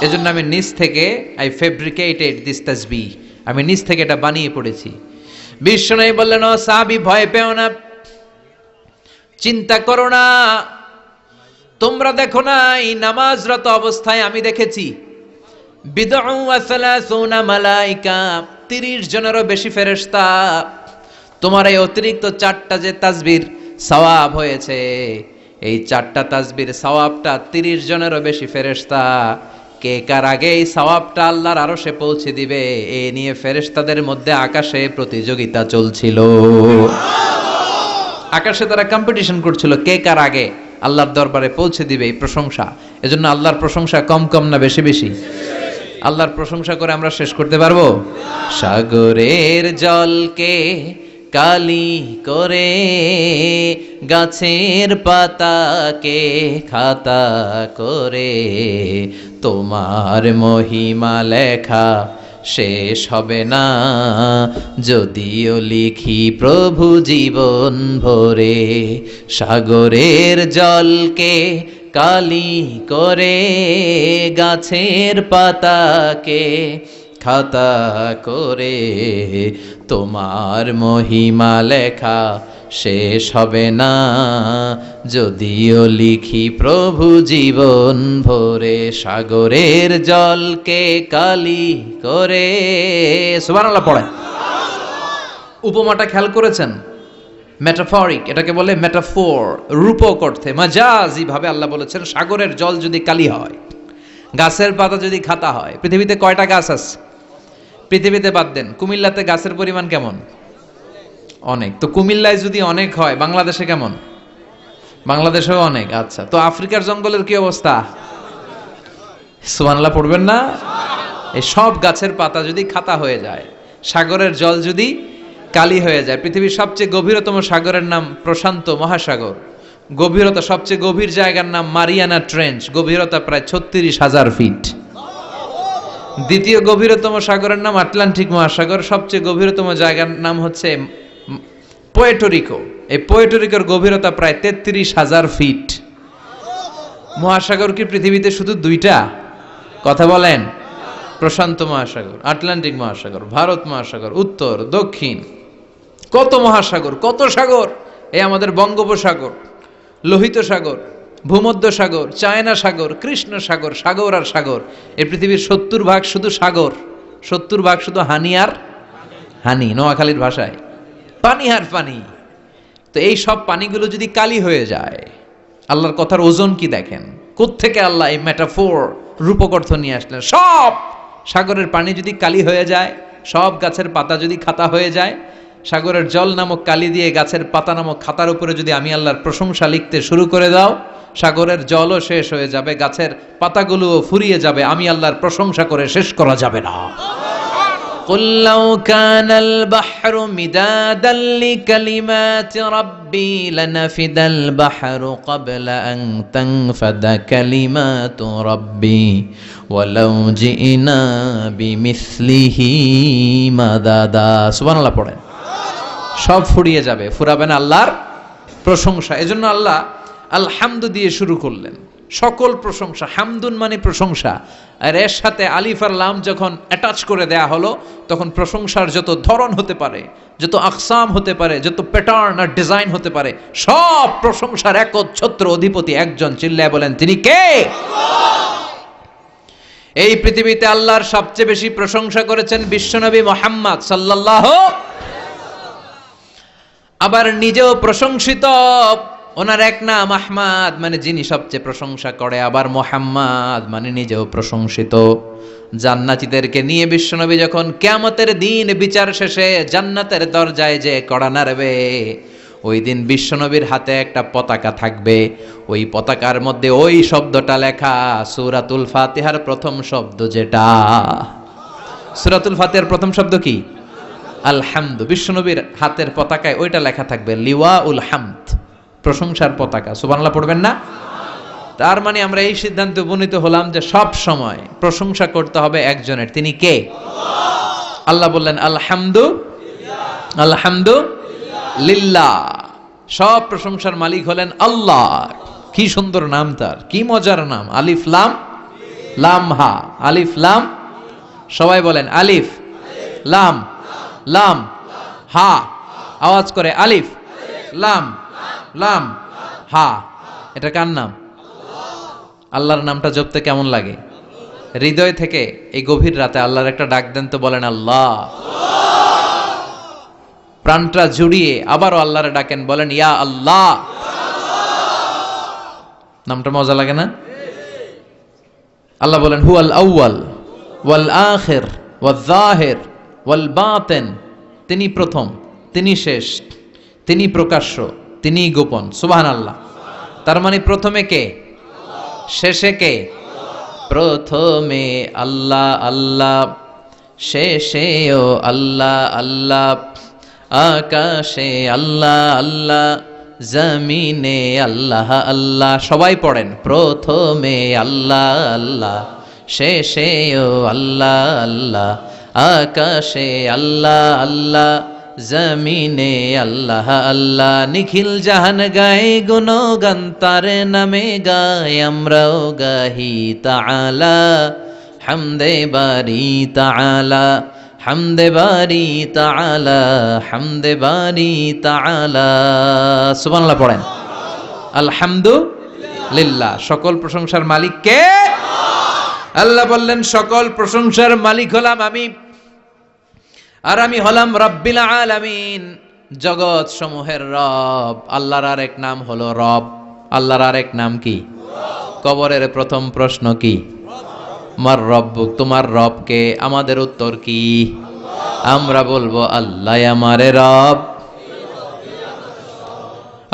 এজন্য আমি নিজ থেকে আই ফেব্রিকেটেড দিস তাসবিহ, আমি নিজ থেকে এটা বানিয়ে পড়েছি। বিশ্বনবী বললেন, ও সাহাবী, ভয় পেও না, চিন্তা করো না। তোমরা দেখো না, এই নামাজরত অবস্থায় আমি দেখেছি বিদউ ওয়া সালাসুনা মালাইকা, 30 জনেরও বেশি ফেরেশতা। তোমার এই অতিরিক্ত চারটা যে তাসবির সওয়াব হয়েছে, এই চারটা তাসবির সওয়াবটা 30 জনেরও বেশি ফেরেশতা কে কার আগে এই সওয়াবটা আল্লাহর আরশে পৌঁছে দিবে, এ নিয়ে ফেরেশতাদের মধ্যে আকাশে প্রতিযোগিতা চলছিল। আকাশে তারা কম্পিটিশন করছিল, কে কার আগে আল্লাহর দরবারে পৌঁছে দিবে এই প্রশংসা। এজন্য আল্লাহর প্রশংসা কম কম না বেশি বেশি? আল্লাহর প্রশংসা করে আমরা শেষ করতে পারবো? সাগরের জলকে কালি করে, গাছের পাতাকে খাতা করে, তোমার মহিমা লেখা শেষ হবে না, যদিও লিখি প্রভু জীবন ভরে। সাগরের জলকে কালি করে, গাছের পাতাকে খাতা করে, তোমার মহিমা লেখা শেষ হবে না, যদিও লিখি প্রভু জীবন ভরে। সাগরের জলকে কালি করে, সুবহানাল্লাহ পড়ে। উপমাটা খেয়াল করেছেন? মেটাফরিক, এটাকে বলে মেটাফোর, রূপক অর্থে, মাজাজি ভাবে আল্লাহ বলেছেন, সাগরের জল যদি কালি হয়, গাছের পাতা যদি খাতা হয়। পৃথিবীতে কয়টা গাছ আছে? পৃথিবীতে বাদ দেন, কুমিল্লাতে গাছের পরিমাণ কেমন? অনেক। তো কুমিল্লায় যদি অনেক হয়, বাংলাদেশে কেমন? বাংলাদেশেও অনেক। আচ্ছা, তো আফ্রিকার জঙ্গলের কি অবস্থা? সুবহানাল্লাহ পড়বেন না? এই সব গাছের পাতা যদি খাতা হয়ে যায়, সাগরের জল যদি কালি হয়ে যায়। পৃথিবীর সবচেয়ে গভীরতম সাগরের নাম প্রশান্ত মহাসাগর। গভীরতা, সবচেয়ে গভীর জায়গার নাম মারিয়ানা ট্রেঞ্চ, গভীরতা প্রায় 36,000 ফিট। দ্বিতীয় গভীরতম সাগরের নাম আটলান্টিক মহাসাগর। সবচেয়ে গভীরতম জায়গার নাম হচ্ছে পোয়েটোরিকো। এই পোয়েটোরিকোর গভীরতা প্রায় 33,000 ফিট। মহাসাগর কি পৃথিবীতে শুধু দুইটা? কথা বলেন। প্রশান্ত মহাসাগর, আটলান্টিক মহাসাগর, ভারত মহাসাগর, উত্তর দক্ষিণ, কত মহাসাগর, কত সাগর। এই আমাদের বঙ্গোপসাগর, লোহিত সাগর, ভূমধ্য সাগর, চায়না সাগর, কৃষ্ণ সাগর, সাগর আর সাগর। এই পৃথিবীর 70 ভাগ শুধু সাগর, 70 ভাগ শুধু হানি আর হানি, নোয়াখালীর ভাষায় পানি আর পানি। তো এই সব পানিগুলো যদি কালি হয়ে যায়, আল্লাহর কথার ওজন কি দেখেন? কোত্থেকে আল্লাহ এই মেটাফোর, রূপক অর্থ নিয়ে আসলেন? সব সাগরের পানি যদি কালি হয়ে যায়, সব গাছের পাতা যদি খাতা হয়ে যায়, সাগরের জল নামক কালি দিয়ে গাছের পাতা নামক খাতার উপরে যদি আমি আল্লাহর প্রশংসা লিখতে শুরু করে দাও, সাগরের জলও শেষ হয়ে যাবে, গাছের পাতাগুলোও ফুরিয়ে যাবে, আমি আল্লাহর প্রশংসা করে শেষ করা যাবে না। قُلْ لَوْ كَانَ الْبَحْرُ مِدَادًا لِكَلِمَاتِ رَبِّي لَنَفِدَ الْبَحْرُ قَبْلَ أَن تَنفَدَ كَلِمَاتُ رَبِّي وَلَوْ جِئْنَا بِمِثْلِهِ مَدَدًا। সুবহানাল্লাহ পড়েন। সব ফুরিয়ে যাবে, ফুরাবে না আল্লাহর প্রশংসা। এজন্য আল্লাহ আলহামদু দিয়ে শুরু করলেন, সকল প্রশংসা। হামদুন মানে প্রশংসা, আর এর সাথে আলিফ আর লাম যখন অ্যাটাচ করে দেয়া হলো, তখন প্রশংসার যত ধরন হতে পারে, যত আকসাম হতে পারে, যত প্যাটার্ন আর ডিজাইন হতে পারে, সব প্রশংসার একচ্ছত্র অধিপতি একজন। চিল্লায় বলেন তিনি কে? এই পৃথিবীতে আল্লাহর সবচেয়ে বেশি প্রশংসা করেছেন বিশ্বনবী মুহাম্মদ সাল্লাল্লাহু, আবার নিজেও প্রশংসিত। ওনার এক নাম আহমদ, মানে যিনি সবচেয়ে প্রশংসা করে, আবার মুহাম্মদ মানে নিজেও প্রশংসিত। জান্নাতীদেরকে নিয়ে বিশ্বনবী যখন কিয়ামতের দিন বিচার শেষে জান্নাতের দরজায় যে কড়া নাড়বে, ওই দিন বিশ্বনবীর হাতে একটা পতাকা থাকবে। ওই পতাকার মধ্যে ওই শব্দটা লেখা, সূরাতুল ফাতিহার প্রথম শব্দ যেটা। সূরাতুল ফাতিহার প্রথম শব্দ কি? আলহামদু। বিশ্বনবীর হাতের পতাকায় ওইটা লেখা থাকবে, লিওয়াউল হামদ, প্রশংসার পতাকা। সুবহানাল্লাহ পড়বেন না? তার মানে আমরা এই সিদ্ধান্তে উপনীত হলাম যে সব সময় প্রশংসা করতে হবে একজনের। তিনি কে? আল্লাহ বললেন আলহামদু, আলহামদু লিল্লাহ। সব প্রশংসার মালিক হলেন আল্লাহ। কি সুন্দর নাম তার, কি মজার নাম। আলিফ লাম লাম হা, আলিফ লাম। সবাই বলেন আলিফ লাম লাম হা। আওয়াজ করে আলিফ লাম লাম হা। এটা কার নাম? আল্লাহর নামটা জপতে কেমন লাগে? হৃদয় থেকে এই গভীর রাতে আল্লাহর একটা ডাক দেন তো, বলেন আল্লাহ। প্রাণটা জুড়িয়ে আবারও আল্লাহরে ডাকেন, বলেন ইয়া আল্লাহ। নামটা মজা লাগে না? আল্লাহ বলেন হুয়াল আউয়াল ওয়াল আখির ওয়াল যাহির ওয়াল বাতিন। তিনি প্রথম, তিনি শেষ, তিনি প্রকাশ্য, তিনি গোপন। সুবহানাল্লাহ। তার মানে প্রথমে কে, শেষে কে? প্রথমে আল্লাহ আল্লাহ, শেষেও আল্লাহ আল্লাহ, আকাশে আল্লাহ আল্লাহ, জমিনে আল্লাহ আল্লাহ। সবাই পড়েন, প্রথমে আল্লাহ আল্লাহ, শেষেও আল্লাহ আল্লাহ, আকাশে আল্লাহ আল্লাহ, জমিনে আল্লাহ আল্লাহ। নিখিল জাহান গায়ে গুণগান তার নামে গায়, আমরাও গাহি তাআলা হামদে বারি তাআলা, হামদে বারি তাআলা, হামদে বারি তাআলা। সুবহানাল্লাহ পড়েন। আলহামদুলিল্লাহ। সকল প্রশংসার মালিক কে? আল্লাহ বললেন সকল প্রশংসার মালিক হলাম আমি, আর আমি হলাম রব্বিল আলামিন, জগৎ সমূহের রব। আল্লাহর আরেক নাম হলো রব। আল্লাহর আরেক নাম কি? কবরের প্রথম প্রশ্ন কি? মার রব্বুক, তোমার রব কে? আমাদের উত্তর কি? আমরা বলবো আল্লাহ আমারে রব,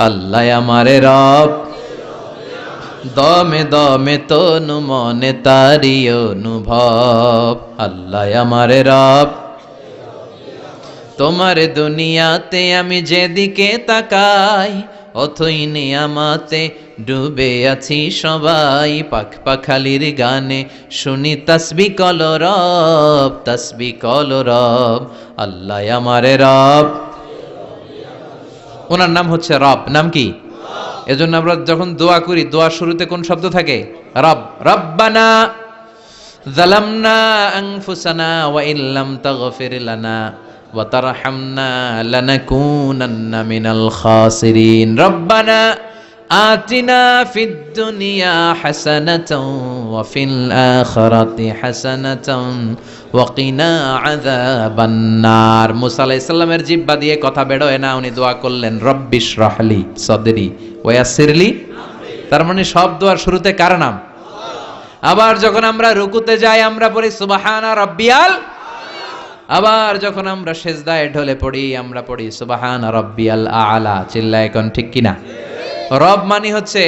আল্লাহ আমারে রব। দমে দমে তনু মনে তারি অনুভব, আল্লাহ আমারে রব। তোমার দুনিয়াতে আমি যেদিকে তাকাই, অথই নিয়ামতে ডুবে আছি সবাই। পাখ পাখালির গানে শুনি তাসবিহ কল রব, তাসবিহ কল রব, আল্লাহ আমারে রব। ওনার নাম হচ্ছে রব। নাম কি? এজন্য আমরা যখন দোয়া করি, দোয়ার শুরুতে কোন শব্দ থাকে? রব। রব্বানা যালামনা আনফুসানা ওয়া ইল্লাম তাগফির লানা ওয়া তারহামনা লানাকুনান্না মিনাল খাসিরিন। রব্বানা আতিনা ফিদ দুনিয়া হাসানাতাও ওয়া ফিল আখিরাতি হাসানাতাও ওয়া কিনা আযাবান নার। মুসা আলাইহিস সালামের জিহ্বা দিয়ে কথা বের হয় না, উনি দোয়া করলেন রব্বিশ রাহলি সাদরি ওয়া ইয়াসসিরলি। তার মানে সব দোয়ার শুরুতে কার নাম? আবার যখন আমরা রুকুতে যাই আমরা পড়ি সুবহানা রাব্বিয়াল। আবার যখন আমরা সেজদায় ঢলে পড়ি আমরা পড়ি সুবহানা রাব্বিয়াল আ'লা। চিল্লায় কোন ঠিক কিনা? রব মানে হচ্ছে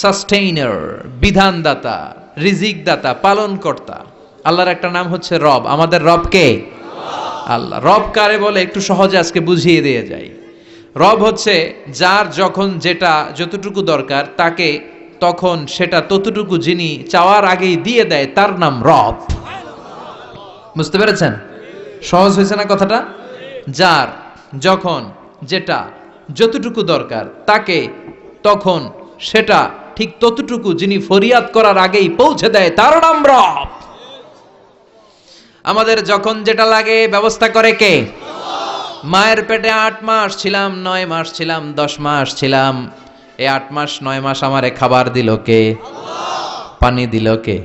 সাস্টেইনার, বিধানদাতা, রিজিক দাতা, পালন কর্তা। আল্লাহর একটা নাম হচ্ছে রব। আমাদের রব কে? আল্লাহ। রব কারে বলে একটু সহজে আজকে বুঝিয়ে দিয়ে যাই। রব হচ্ছে যার যখন যেটা যতটুকু দরকার তাকে তখন সেটা ততটুকু যিনি চাওয়ার আগেই দিয়ে দেয়, তার নাম রব। বুঝতে পেরেছেন? সহজ হয়েছে না কথাটা? যার যখন যেটা যতটুকু দরকার তাকে তখন সেটা ঠিক ততটুকু যিনি ফরিয়াদ করার আগেই পৌঁছে দেয় তার নাম রব। আমাদের যখন যেটা লাগে ব্যবস্থা করে কে? মায়ের পেটে 8 মাস ছিলাম, 9 মাস ছিলাম, 10 মাস ছিলাম, এই 8 মাস 9 মাস আমারে খাবার দিল কে? পানি দিল কে?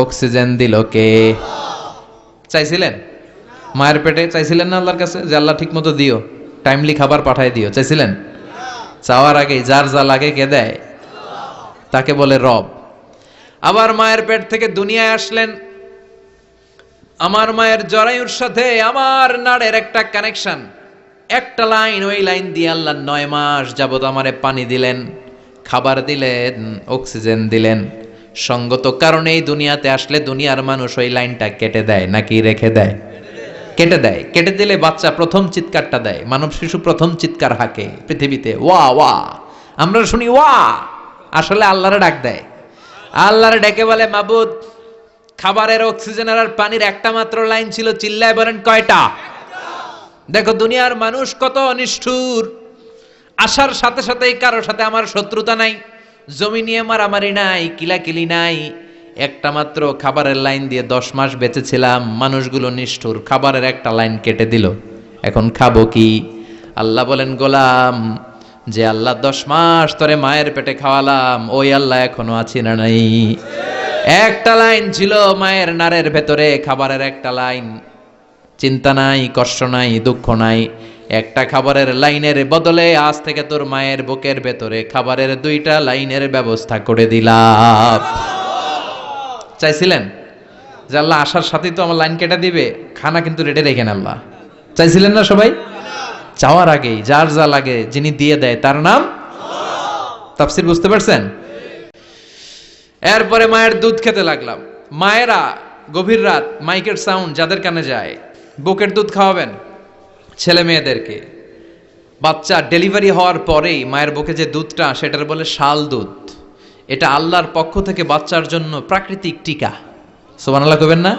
অক্সিজেন দিল কে? চাইছিলেন মায়ের পেটে? চাইছিলেন না আল্লাহর কাছে যে আল্লাহ ঠিক মতো দিও, টাইমলি খাবার পাঠায় দিও? চাইছিলেন? চাওয়ার আগে যার যা লাগে কে দেয়? তাকে বলে রব। আবার মায়ের পেট থেকে দুনিয়ায় আসলেন, আমার মায়ের জরায়ুর সাথে আমার নাড়ের একটা কানেকশন, একটা লাইন, ওই লাইন দিয়ে আল্লাহ 9 মাস যাবত আমারে পানি দিলেন, খাবার দিলেন, অক্সিজেন দিলেন। সঙ্গত কারণে এই দুনিয়াতে আসলে দুনিয়ার মানুষ ওই লাইনটা কেটে দেয় নাকি রেখে দেয়? কেটে দেয়। কেটে দিলে বাচ্চা প্রথম চিৎকারটা দেয়, মানব শিশু প্রথম চিৎকার হাঁকে পৃথিবীতে, ওয়া ওয়া। আমরা শুনি ওয়া, আসলে আল্লাহরে ডাক দেয়। আল্লাহরে ডেকে বলে, মাবুদ, খাবারের, অক্সিজেনের আর পানির একটা মাত্র লাইন ছিল, চিল্লায় বলেন কয়টা? দেখো দুনিয়ার মানুষ কত নিষ্ঠুর। আসার সাথে সাথেই কারোর সাথে আমার শত্রুতা নাই, জমি নিয়ে মারামারি নাই, কিলাকিলি নাই, একটা মাত্র খাবারের লাইন দিয়ে 10 মাস বেঁচেছিলাম। মানুষগুলো নিষ্ঠুর, খাবারের একটা লাইন কেটে দিল, এখন খাবো কি? আল্লাহ বলেন, গোলাম, যে আল্লাহ 10 মাস ধরে মায়ের পেটে খাওয়ালাম, ওই আল্লাহ এখনো আছি না নাই? একটা লাইন ছিল মায়ের নাড়ের ভেতরে, খাবারের একটা লাইন, চিন্তা নাই, কষ্ট নাই, দুঃখ নাই। একটা খাবারের লাইনের বদলে আজ থেকে তোর মায়ের বুকের ভেতরে খাবারের 2টা লাইনের ব্যবস্থা করে দিলাম। চাইছিলেন যে আল্লাহ আসার সাথেই তো আমার লাইন কেটে দিবে, খানা কিন্তু রেডি রেখেন আল্লাহ? চাইছিলেন না সবাই? চাওয়ার আগেই যার যা লাগে যিনি দিয়ে দেয় তার নাম। তাফসীর বুঝতে পারছেন? এরপরে মায়ের দুধ খেতে লাগলাম। মায়েরা গভীর রাত মাইকের সাউন্ড যাদের কানে যায়, বুকের দুধ খাওয়াবেন ছেলে মেয়েদেরকে। বাচ্চা ডেলিভারি হওয়ার পরেই মায়ের বুকে যে দুধটা, সেটার বলে শাল দুধ। এটা আল্লাহর পক্ষ থেকে বাচ্চার জন্য প্রাকৃতিক টিকা। সুবহানাল্লাহ কইবেন না?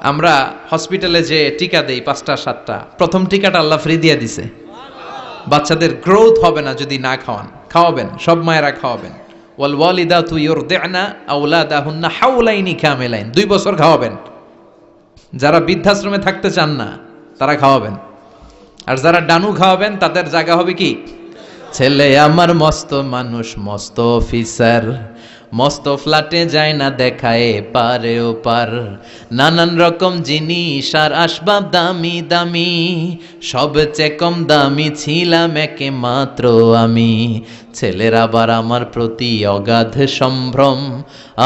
আমরা হসপিটালে যে টিকা দেই 5টা 7টা, প্রথম টিকাটা আল্লাহ ফ্রি দিয়ে দিছে। বাচ্চাদের গ্রোথ হবে না যদি না খাওয়ান, খাওয়াবেন, সব মায়েরা খাওয়াবেন। ওয়াল ওয়ালিদাতু ইউরদি'না আওলাদাহুন্না হাওলাইনি কামিলাইন, 2 বছর খাওয়াবেন। যারা বৃদ্ধাশ্রমে থাকতে চান না তারা খাওয়াবেন, আর যারা ডানু খাওয়াবেন তাদের জায়গা হবে কি? ছেলে আমার মস্ত মানুষ, মস্ত অফিসার, মস্ত ফ্ল্যাটে যায় না দেখায় পারে ও পার, নানান রকম জিনিস আর আসবাব দামি দামি, সবচেয়ে কম দামি ছিলাম একে মাত্র আমি। ছেলের আবার আমার প্রতি অগাধ সম্ভ্রম,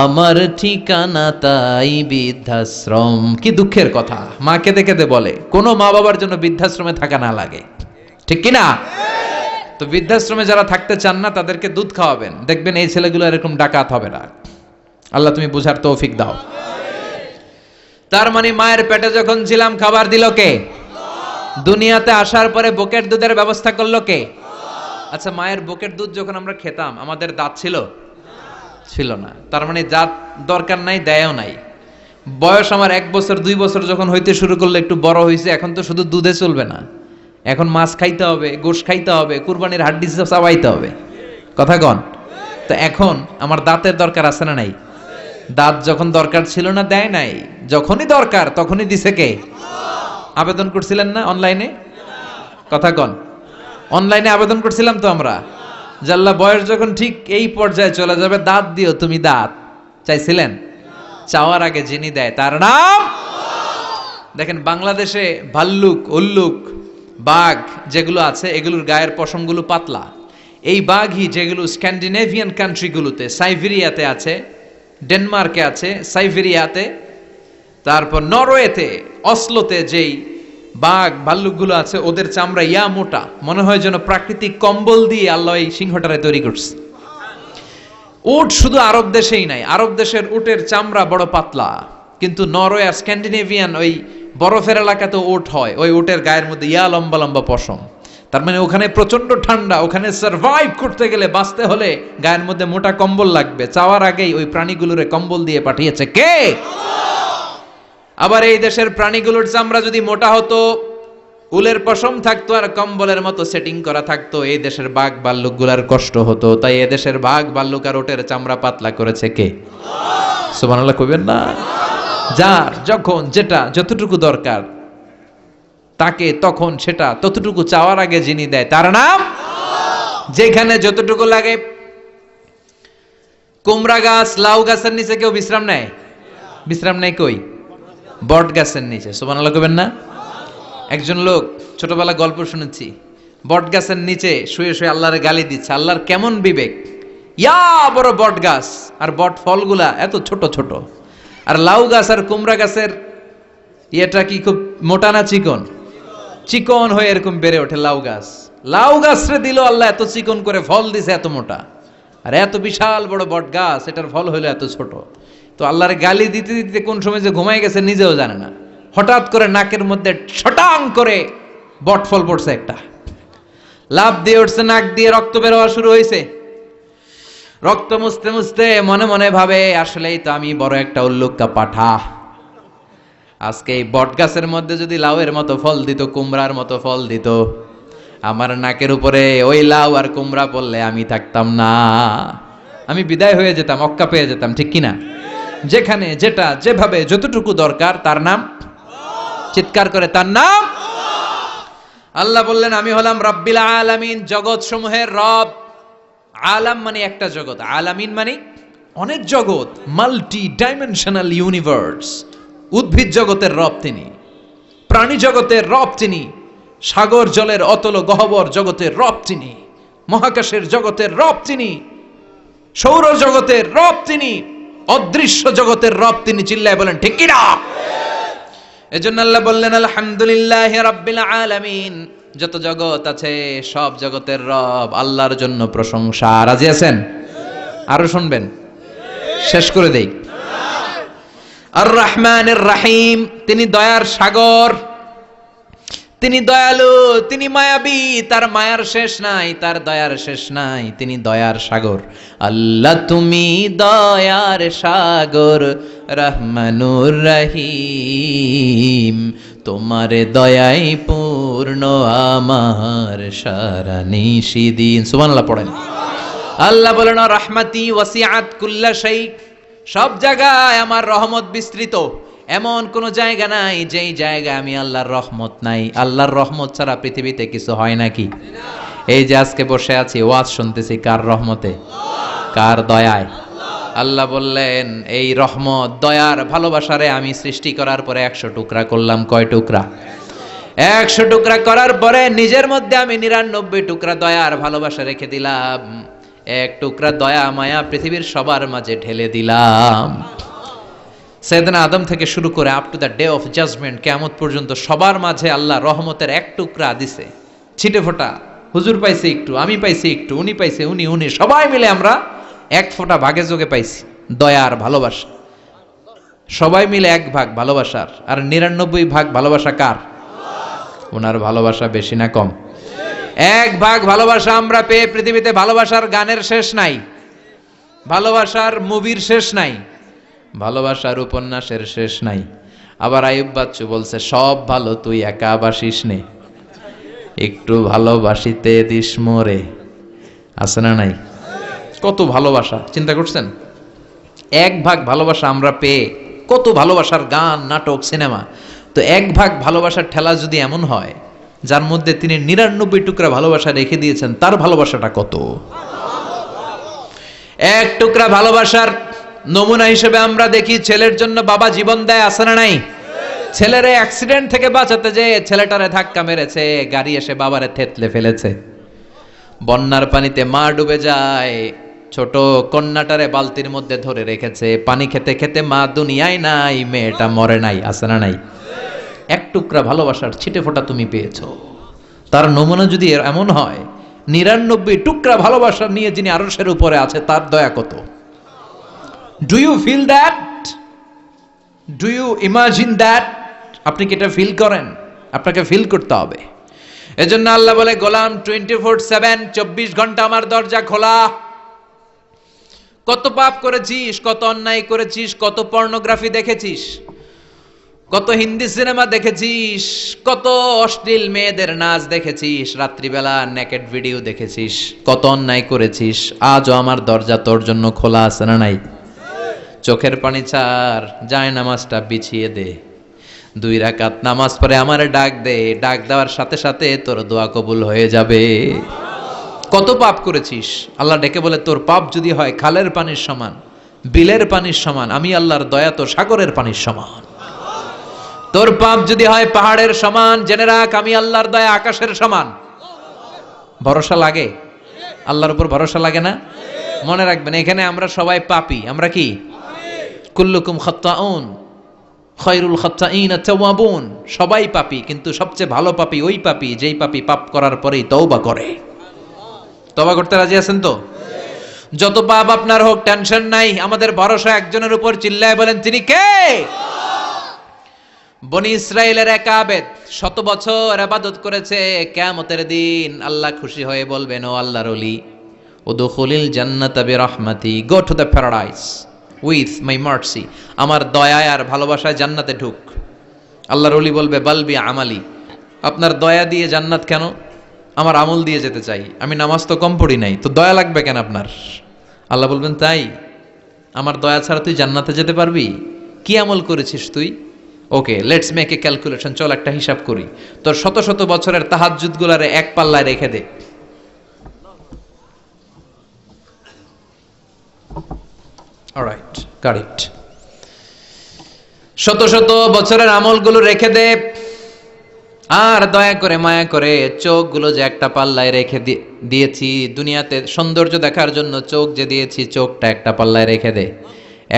আমার ঠিকানা তাই বৃদ্ধাশ্রম। কি দুঃখের কথা, মা কেঁদে কেঁদে বলে কোনো মা বাবার জন্য বৃদ্ধাশ্রমে থাকা না লাগে, ঠিক কিনা? তো বৃদ্ধাশ্রমে যারা থাকতে চান না তাদেরকে দুধ খাওয়াবেন, দেখবেন এই ছেলেগুলো এরকম ডাকাত হবে না। আল্লাহ তুমি বুঝার তৌফিক দাও। তার মানে মায়ের পেটে যখন ছিলাম খাবার দিল কে? দুনিয়াতে আসার পরে বুকের দুধের ব্যবস্থা করলো কে? আচ্ছা, মায়ের বুকের দুধ যখন আমরা খেতাম আমাদের দাঁত ছিল? ছিল না। তার মানে দাঁত দরকার নাই, দেয়ও নাই। বয়স আমার 1 বছর 2 বছর যখন হইতে শুরু করলো, একটু বড় হয়েছে, এখন তো শুধু দুধে চলবে না, এখন মাছ খাইতে হবে, গোশ খাইতে হবে, কুরবানির হাড্ডি চাবাইতে হবে, কথা কন। তো এখন আমার দাঁতের দরকার আছে না নাই? দাঁত যখন দরকার ছিল না দেয় নাই, যখনই দরকার তখনই দিছে কে? আবেদন করছিলেন না অনলাইনে? কথা কন। অনলাইনে আবেদন করছিলাম তো আমরা, জাল্লা বয়স যখন ঠিক এই পর্যায়ে চলে যাবে দাঁত দিও তুমি, দাঁত চাইছিলেন? চাওয়ার আগে যিনি দেয় তার নাম। দেখেন বাংলাদেশে ভাল্লুক, উল্লুক, বাঘ যেগুলো আছে এগুলোর গায়ের পশমগুলো পাতলা। এই বাঘই যেগুলো স্ক্যান্ডিনেভিয়ান কান্ট্রিগুলোতে, সাইবেরিয়াতে আছে, ডেনমার্কে আছে, সাইবেরিয়াতে, তারপর নরওয়েতে, অসলোতে যেই বাঘ ভাল্লুকগুলো আছে ওদের চামড়া ইয়া মোটা, মনে হয় যেন প্রাকৃতিক কম্বল দিয়ে আল্লাহ এই সিংহটারে তৈরি করছে। উট শুধু আরব দেশেই নাই, আরব দেশের উটের চামড়া বড় পাতলা, কিন্তু নরওয়ে আর স্ক্যান্ডিনেভিয়ান ওই বরফের এলাকাতে উট হয়, ওই উটের গায়ের মধ্যে ইয়া লম্বা লম্বা পশম। তার মানে ওখানে প্রচন্ড ঠান্ডা, ওখানে সার্ভাইভ করতে গেলে, বাঁচতে হলে গায়ের মধ্যে মোটা কম্বল লাগবে। চাওয়ার আগেই ওই প্রাণীগুলোরে কম্বল দিয়ে পাঠিয়েছে কে? আবার এই দেশের প্রাণীগুলোর চামড়া যদি মোটা হতো উলের পশম থাকতো আর কম্বলের মতো সেটিং করা থাকতো, এই দেশের বাঘ ভাল্লুকগুলার কষ্ট হতো। তাই এ দেশের বাঘ ভাল্লুক আর ওটের চামড়া পাতলা করেছে কে? সুবহানাল্লাহ কইবেন না? যার যখন যেটা যতটুকু দরকার তাকে তখন সেটা ততটুকু চাওয়ার আগে যিনি দেয় তার নাম। যেখানে যতটুকু লাগে, কুমড়া গাছ লাউ গাছের নিচে কেউ বিশ্রাম নেয়? বিশ্রাম নেয় কই? বট গাছের নিচে। সুবহানাল্লাহ কইবেন না? একজন লোক, ছোটবেলা গল্প শুনেছি, বট গাছের নিচে শুয়ে শুয়ে আল্লাহর গালি দিচ্ছে। আল্লাহর কেমন বিবেক, ইয়া বড় বট গাছ আর বট ফলগুলা এত ছোট ছোট, আর লাউ গাছ আর কুমড়া গাছের ইয়েটা কি খুব মোটা না চিকন? চিকন হয়ে এরকম বেড়ে ওঠে লাউ গাছ। লাউ গাছরে দিল আল্লাহ এত চিকন করে, ফল দিছে এত মোটা। আর এত বিশাল বড় বট গাছ, এটার ফল হলো এত ছোট। তো আল্লাহর গালি দিতে দিতে কোন সময় যে ঘুমাই গেছে নিজেও জানে না। হঠাৎ করে নাকের মধ্যে ছটাং করে বট ফল পড়ছে একটা, লাভ দিয়ে উঠছে, নাক দিয়ে রক্ত বের হওয়া শুরু হয়েছে। রক্ত মুছতে মুছতে মনে মনে ভাবে, আসলেই তো আমি বড় একটা উল্লুক্কা পাঠা। আজকে এই বট গাছের মধ্যে যদি লাউয়ের মতো ফল দিত, কুমড়ার মতো ফল দিত, আমার নাকের উপরে ওই লাউ আর কুমড়া পড়লে আমি থাকতাম না, আমি বিদায় হয়ে যেতাম, অক্কা পেয়ে যেতাম, ঠিক কিনা? যেখানে যেটা যেভাবে যতটুকু দরকার তার নাম। চিৎকার করে তার নাম। আল্লাহ বললেন, আমি হলাম রব্বিল আলামিন, জগৎ সমূহের রব। আলাম মানে একটা জগৎ, আলামিন মানে অনেক জগৎ, মাল্টি ডাইমেনশনাল ইউনিভার্স। উদ্ভিদ জগতের রব তিনি, প্রাণী জগতের রব তিনি, সাগর জলের অতল গহ্বর জগতের রব তিনি, মহাকাশের জগতের রব তিনি, সৌর জগতের রব তিনি, অদৃশ্য জগতের রব তিনি। চিল্লায় বলেন ঠিক কিনা? এজন্য আল্লাহ বললেন, আলহামদুলিল্লাহ রাব্বিল আলামিন, যত জগৎ আছে সব জগতের রব আল্লাহর জন্য প্রশংসা। রাজি আছেন? আরো শুনবেন? শেষ করে দেই। আর রহমানির রহিম, তিনি দয়ার সাগর, তিনি দয়ালু, তিনি মায়াবী, তার মায়ার শেষ নাই, তার দয়ার শেষ নাই, তিনি দয়ার সাগর। আল্লাহ তুমি দয়ার সাগর, রহমানুর রহিম, তোমার দয়াই পূর্ণ আমার সারা নিশিদিন। সুবহানাল্লাহ পড়েন। আল্লাহ বলেন, রাহমাতি ওয়াসিআত কুল্লা শাই, সব জায়গায় আমার রহমত বিস্তৃত, এমন কোন জায়গা নাই যেই জায়গায় আমি আল্লাহর রহমত নাই। আল্লাহর রহমত ছাড়া পৃথিবীতে কিছু হয় নাকি? এই যে আজকে বসে আছি, ওয়াজ শুনতেছি, কার রহমতে? কার দয়ায়? আল্লাহ বললেন, এই রহমত দয়ার ভালোবাসারে আমি সৃষ্টি করার পরে 100 টুকরা করলাম। কয় টুকরা? 100 টুকরা করার পরে নিজের মধ্যে আমি 99 টুকরা দয়ার ভালোবাসা রেখে দিলাম। 1 টুকরা দয়া মায়া পৃথিবীর সবার মাঝে ঢেলে দিলাম। সাইয়েদনা আদম থেকে শুরু করে up to the day of judgement, কিয়ামত পর্যন্ত সবার মাঝে আল্লাহ রহমতের 1 টুকরা দিছে, ছিটে ফোঁটা। হুজুর পাইছে একটু, আমি পাইছি একটু, উনি পাইছে, উনি, সবাই মিলে আমরা 1 ফোঁটা ভাগে যোগে পাইছি দয়ার ভালোবাসা। সবাই মিলে 1 ভাগ ভালোবাসার, আর 99 ভাগ ভালোবাসা কার? ওনার ভালোবাসা বেশি না কম? 1 ভাগ ভালোবাসা আমরা পেয়ে পৃথিবীতে ভালোবাসার গানের শেষ নাই, ভালোবাসার মুভির শেষ নাই, ভালোবাসার উপন্যাসের শেষ নাই। আবার আইয়ুব বাচ্চু বলছে, সব ভালো তুই একা বাসিস নে, একটু ভালোবাসিতে দিস মোরে। আছে না নাই? কত ভালোবাসা, চিন্তা করছেন? 1 ভাগ ভালোবাসা আমরা পেয়ে কত ভালোবাসার গান, নাটক, সিনেমা। তো 1 ভাগ ভালোবাসার ঠেলা যদি এমন হয়, যার মধ্যে তিনি 99 টুকরা ভালোবাসা রেখে দিয়েছেন, তার ভালোবাসাটা কত? 1 টুকরা ভালোবাসার নমুনা হিসেবে আমরা দেখি, ছেলের জন্য বাবা জীবন দেয়, আছে না নাই? ছেলেরে অ্যাক্সিডেন্ট থেকে বাঁচাতে যে ছেলেটারে ধাক্কা মেরেছে, গাড়ি এসে বাবারে থেতলে ফেলেছে। বন্যার পানিতে মা ডুবে যায়, ছোট কন্যাটারে বালতির মধ্যে ধরে রেখেছে, পানি খেতে খেতে মা দুনিয়ায় নাই, মেয়েটা মরে নাই, আছে না নাই? 1 টুকরা ভালোবাসার ছিটে ফোঁটা তুমি পেয়েছো। তার নমুনা যদি এমন হয়, 99 টুকরা ভালোবাসা নিয়ে যিনি আরশের উপরে আছে, তার দয়া কত? Do you feel that? Do you imagine that? আপনি কি এটা ফিল করেন? আপনাকে ফিল করতে হবে। এজন্য আল্লাহ বলে, গোলাম 24/7, 24 ঘন্টা আমার দরজা খোলা। কত পাপ করেছিস, কত অন্যায় করেছিস, কত পর্নোগ্রাফি দেখেছিস, কত হিন্দি সিনেমা দেখেছিস, কত অশ্লীল মেয়েদের নাচ দেখেছিস, রাত্রিবেলা নেকেড ভিডিও দেখেছিস, কত অন্যায় করেছিস। আজও আমার দরজা তোর জন্য খোলা আছে না নাই? চোখের পানি ছাড়, যায় নামাজটা বিছিয়ে দে, 2 রাকাত নামাজ পড়ে আমার ডাক দে, ডাক দেওয়ার সাথে সাথে তোর দোয়া কবুল হয়ে যাবে। কত পাপ করেছিস, আল্লাহ ডেকে বলে তোর পাপ যদি হয় খালের পানির সমান, বিলের পানির সমান, আমি আল্লাহর দয়া তো সাগরের পানির সমান। তোর পাপ যদি হয় পাহাড়ের সমান, জেনে রাখ আমি আল্লাহর দয়া আকাশের সমান। ভরসা লাগে? আল্লাহর উপর ভরসা লাগে না? মনে রাখবেন এখানে আমরা সবাই পাপী। আমরা কি? কুল্লুকুম খাত্তাউন খায়রুল খাত্তাইন আত-তাওয়াবুন। সবাই পাপী, কিন্তু সবচেয়ে ভালো পাপী ওই পাপী যেই পাপী পাপ করার পরেই তওবা করে। তওবা করতে রাজি আছেন তো? যত পাপ আপনার হোক টেনশন নাই, আমাদের ভরসা একজনের উপর। চিল্লায় বলেন তিনি কে? বনি ইসরাইলের এক আবেদ 100 বছর ইবাদত করেছে। কিয়ামতের দিন আল্লাহ খুশি হয়ে বলবেন, ও আল্লাহর ওলি, উদখুলিল জান্নাতা বিরহমাতি, go to the paradise with my mercy. আমার দয়ায় আর ভালোবাসায় জান্নাতে ঢুক। আল্লাহর ওলি বলবে, বালবি আমালি, আপনার দয়া দিয়ে জান্নাত কেন? আমার আমল দিয়ে যেতে চাই, আমি নামাজ তো কম পড়ি নাই, তো দয়া লাগবে কেন আপনার? আল্লাহ বলবেন, তাই? আমার দয়া ছাড়া তুই জান্নাতে যেতে পারবি? কি আমল করেছিস তুই? ওকে, লেটস মেক এ ক্যালকুলেশন, চল একটা হিসাব করি। তোর শত শত বছরের তাহাজ্জুদ গুলারে এক পাল্লায় রেখে দে। Alright, got it. শত শত বছরের আমলগুলো রেখে দে, আর দয়া করে মায়া করে চোখগুলো যে একটা পাল্লায় রেখে দিয়েছি, দুনিয়াতে সৌন্দর্য দেখার জন্য চোখ যে দিয়েছি, চোখটা একটা পাল্লায় রেখে দে।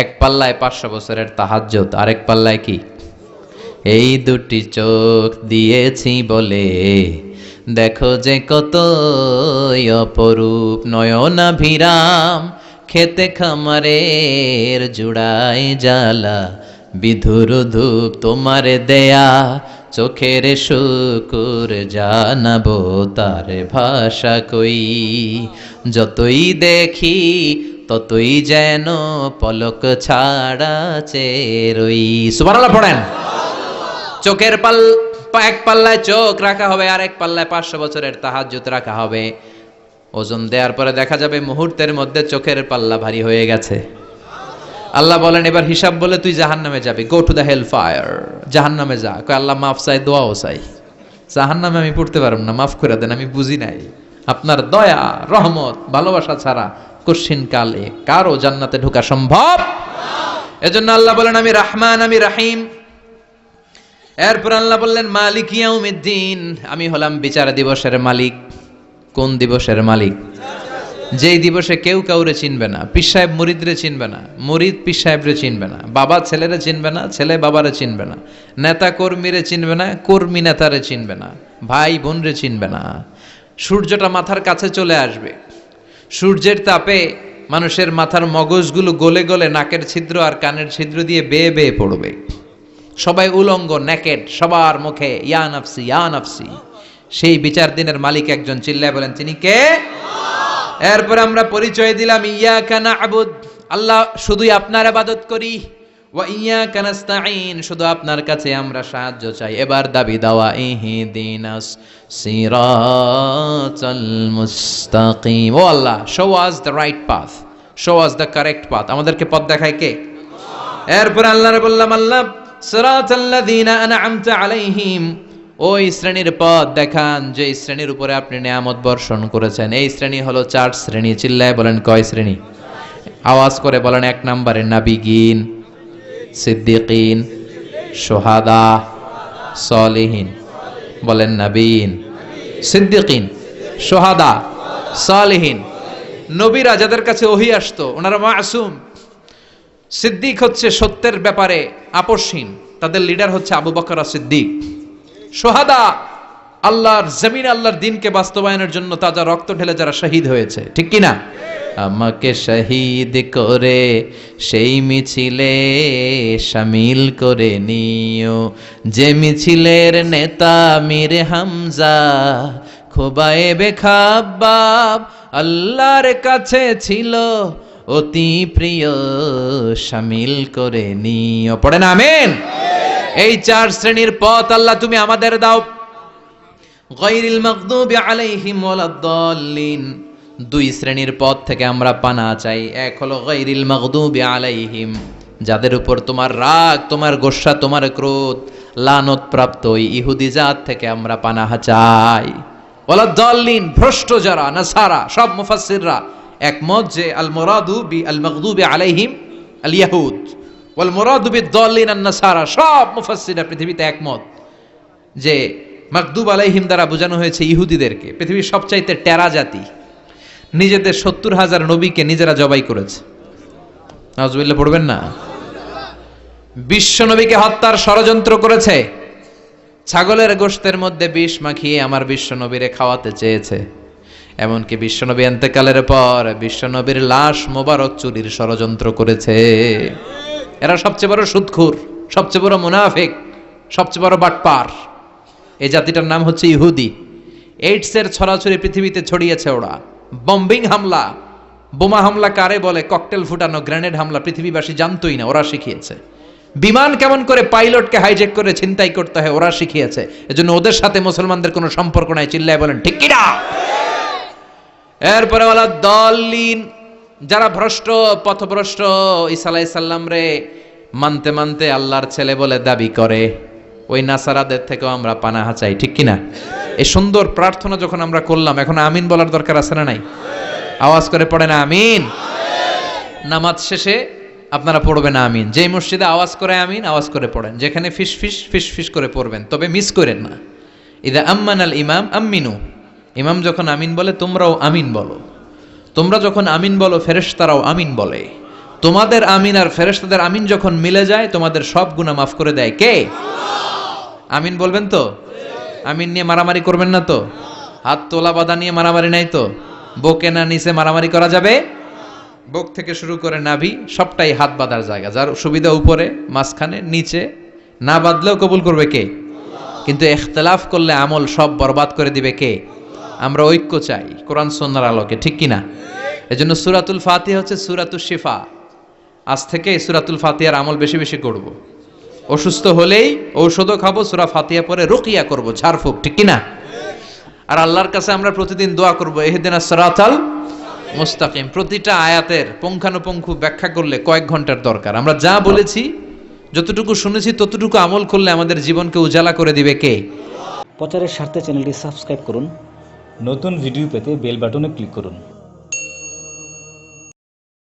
এক পাল্লায় 500 বছরের তাহাজ্জুদ, আরেক পাল্লায় কি? এই দুটি চোখ দিয়েছি বলে দেখো যে কত অপরূপ, নয়নাভিরাম, খেতে খামারের জুড়াই জ্বালা, বিধুর ধূপ তোমারে দেয়া, চোখের শুকুর জানাবো তার ভাষা কই, যতই দেখি ততই যেন পলক ছাড়া চেরই। সুবহানাল্লাহ পড়েন। চোখের এক পাল্লায় চোখ রাখা হবে, আর এক পাল্লায় 500 বছরের তাহাজ্জুদ রাখা হবে। ওজন দেওয়ার পরে দেখা যাবে মুহূর্তের মধ্যে চোখের পাল্লা ভারী হয়ে গেছে। আল্লাহ বলেন, এবার হিসাব বলে তুই জাহান্নামে যাবি, go to the hell fire, জাহান্নামে যা। কয় আল্লাহ মাফ চাই, দোয়াও চাই, জাহান্নামে আমি পড়তে পারব না, মাফ করে দেন, আমি বুঝি নাই। আপনার দয়া রহমত ভালোবাসা ছাড়া কঠিন কালে কারো জান্নাতে ঢোকা সম্ভব? এজন্য আল্লাহ বলেন আমি রহমান, আমি রহিম। এরপর আল্লাহ বললেন মালিক ইয়াউমিদ্দিন, আমি হলাম বিচার দিবসের মালিক। কোন দিবসের মালিক? যেই দিবসে কেউ কাউরে চিনবে না, পীর সাহেব মুরিদরে চিনবে না, মুরিদ পীর সাহেবরে চিনবে না, বাবা ছেলেরে চিনবে না, ছেলে বাবারে চিনবে না, নেতা কর্মীরে চিনবে না, কর্মী নেতারে চিনবে না, ভাই বোনরে চিনবে না। সূর্যটা মাথার কাছে চলে আসবে, সূর্যের তাপে মানুষের মাথার মগজগুলো গলে গলে নাকের ছিদ্র আর কানের ছিদ্র দিয়ে বেয়ে বেয়ে পড়বে। সবাই উলঙ্গ, নেকেড, সবার মুখে ইয়া নাফসি ইয়া নাফসি। সেই বিচার দিনের মালিক একজন, চিল্লায় বলেন তিনি কে? এরপর আমরা পরিচয় দিলাম ইয়াকা না'বুদ, আল্লাহ শুধুই আপনার ইবাদত করি, ওয়া ইয়াকা নাস্তাঈন, শুধু আপনার কাছে আমরা সাহায্য চাই। এবার দাবি দাওয়া, ইহদিনাস সিরাতাল মুস্তাকিম, O Allah show us the right path, show us the correct path, আমাদেরকে পথ দেখায় কে? এরপর আল্লাহরে বললাম, আল্লাহ সিরাতাল্লাযীনা আন'আমতা আলাইহিম, ওই শ্রেণীর পথ দেখান যে শ্রেণীর উপরে আপনি নিয়ামত বর্ষণ করেছেন। এই শ্রেণী হলো 4 শ্রেণী। চিল্লায় বলেন কয় শ্রেণী? আওয়াজ করে বলেন। 1 নম্বরে নাবিগিন, সিদ্দিকিন, শুহাদা, সালিহিন। বলেন নাবিয়িন, সিদ্দিকিন, শুহাদা, সালিহিন। নবীরা যাদের কাছে ওহী আসতো ওনারা মাসুম। সিদ্দিক হচ্ছে সত্যের ব্যাপারে আপসহীন, তাদের লিডার হচ্ছে আবু বকর সিদ্দিক। শুহাদা আল্লাহর জমিনে আল্লাহর দ্বীনকে বাস্তবায়নের জন্য তাজা রক্ত ঢেলে যারা শহীদ হয়েছে, ঠিক কি না? আমাকে শহীদ করে সেই মিছিলে শামিল করে নিও, যে মিছিলের নেতা মীর হামজা, খোবায়েবে খাব্বাব আল্লাহর কাছে ছিল অতি প্রিয়, শামিল করে নিও। পড়েন আমিন। এই 4 শ্রেণীর পথ আল্লাহ তুমি আমাদের দাও। গায়রিল মাগদুবি আলাইহিম ওয়ালাদ-দাল্লিন, 2 শ্রেণীর পথ থেকে আমরা পানা চাই। এক হলো গায়রিল মাগদুবি আলাইহিম, যাদের উপর তোমার রাগ, তোমার গোসা, তোমার ক্রোধ, লানত প্রাপ্ত ওই ইহুদি জাত থেকে আমরা পানাহ চাই। ওয়ালাদ-দাল্লিন, ভ্রষ্ট যারা নাসারা, সব মুফাসসিররা একমত যে আল মুরাদু বি আল মাগদুবি আলাইহিম আল ইয়াহুদ ওয়াল মুরাদু বিদ-দাল্লিন আন নাসারা। সব মুফাসসিররা পৃথিবীতে একমত যে মাগদুব আলাইহিম দ্বারা বোঝানো হয়েছে ইহুদিদেরকে। পৃথিবীর সবচাইতে টেরা জাতি, নিজেদের 70,000 নবীকে নিজেরা জবাই করেছে। নাউজুবিল্লাহ পড়বেন না? বিশ্ব নবীকে হত্যার ষড়যন্ত্র করেছে, ছাগলের গোশতের মধ্যে বিষ মাখিয়ে আমার বিশ্ব নবীরে খাওয়াতে চেয়েছে। এমনকি বিশ্ব নবী ইন্তেকালের পর বিশ্ব নবীর লাশ মোবারক চুরির ষড়যন্ত্র করেছে। এরা সবচেয়ে বড় সুদখোর, সবচেয়ে বড় মুনাফিক, সবচেয়ে বড় বাটপার। এই জাতিটার নাম হচ্ছে ইহুদি। এইডসের ছড়াছড়ি পৃথিবীতে ছড়িয়েছে ওরা। বম্বিং হামলা, বোমা হামলা কারে বলে, ককটেল ফুটানো, গ্রেনেড হামলা পৃথিবীবাসী জানতোই না, ওরা শিখিয়েছে। বিমান কেমন করে পাইলটকে হাইজ্যাক করে ছিনতাই করতে হয় ওরা শিখিয়েছে। এজন্য ওদের সাথে মুসলমানদের কোনো সম্পর্ক নাই। চিল্লায় বলেন ঠিক কি না? এরপরে ওয়ালাদ-দাল্লিন, যারা ভ্রষ্ট, পথভ্রষ্ট, ঈসা আলাইহিস সালাম রে মানতে মানতে আল্লাহর ছেলে বলে দাবি করে, ওই নাসারাদের থেকেও আমরা পানাহ চাই। ঠিক কি না? এই সুন্দর প্রার্থনা যখন আমরা করলাম, এখন আমিন বলার দরকার আছে না নাই? আওয়াজ করে পড়েন আমিন। নামাজ শেষে আপনারা পড়বেন আমিন। যেই মসজিদে আওয়াজ করে আমিন, আওয়াজ করে পড়েন। যেখানে ফিস ফিস ফিস ফিস করে পড়বেন, তবে মিস করেন না। ইদা আম্মানাল ইমাম আমিনু, ইমাম যখন আমিন বলে তোমরাও আমিন বলো। তোমরা যখন আমিন বলো ফেরেশতারাও আমিন বলে। তোমাদের আমিন আর ফেরেশতাদের আমিন যখন মিলে যায়, তোমাদের সব গুনাহ মাফ করে দেয় কে? আমিন বলবেন তো? আমিন নিয়ে মারামারি করবেন না তো? হাত তোলা বাঁধা নিয়ে মারামারি নাই তো? বকে না নিচে মারামারি করা যাবে? বুক থেকে শুরু করে নাভি সবটাই হাত বাঁধার জায়গা। যার সুবিধা উপরে, মাঝখানে, নিচে, না বাঁধলেও কবুল করবে কে? কিন্তু ইখতিলাফ করলে আমল সব বরবাদ করে দিবে কে? আমরা ঐক্য চাই কোরআন সুন্নাহর আলোকে। ঠিক কি না? এজন্য সূরাতুল ফাতিহা হচ্ছে সূরাতুশ শিফা। আজ থেকে সূরাতুল ফাতিহার আমল বেশি বেশি করব। অসুস্থ হলেই ঔষধও খাবো, সূরা ফাতিহা পরে রুকিয়া করব, ঝাড়ফুঁক। ঠিক কি না? আর আল্লাহর কাছে আমরা প্রতিদিন দোয়া করব, ইহদিনাস সিরাতাল মুস্তাকিম। প্রতিটা আয়াতের পুঙ্খানুপুঙ্খ ব্যাখ্যা করলে কয়েক ঘন্টার দরকার। আমরা যা বলেছি, যতটুকু শুনেছি, ততটুকু আমল করলে আমাদের জীবনকে উজালা করে দিবে কে? প্রচারের স্বার্থে চ্যানেলটি সাবস্ক্রাইব করুন। নতুন ভিডিও পেতে বেল বাটনে ক্লিক করুন।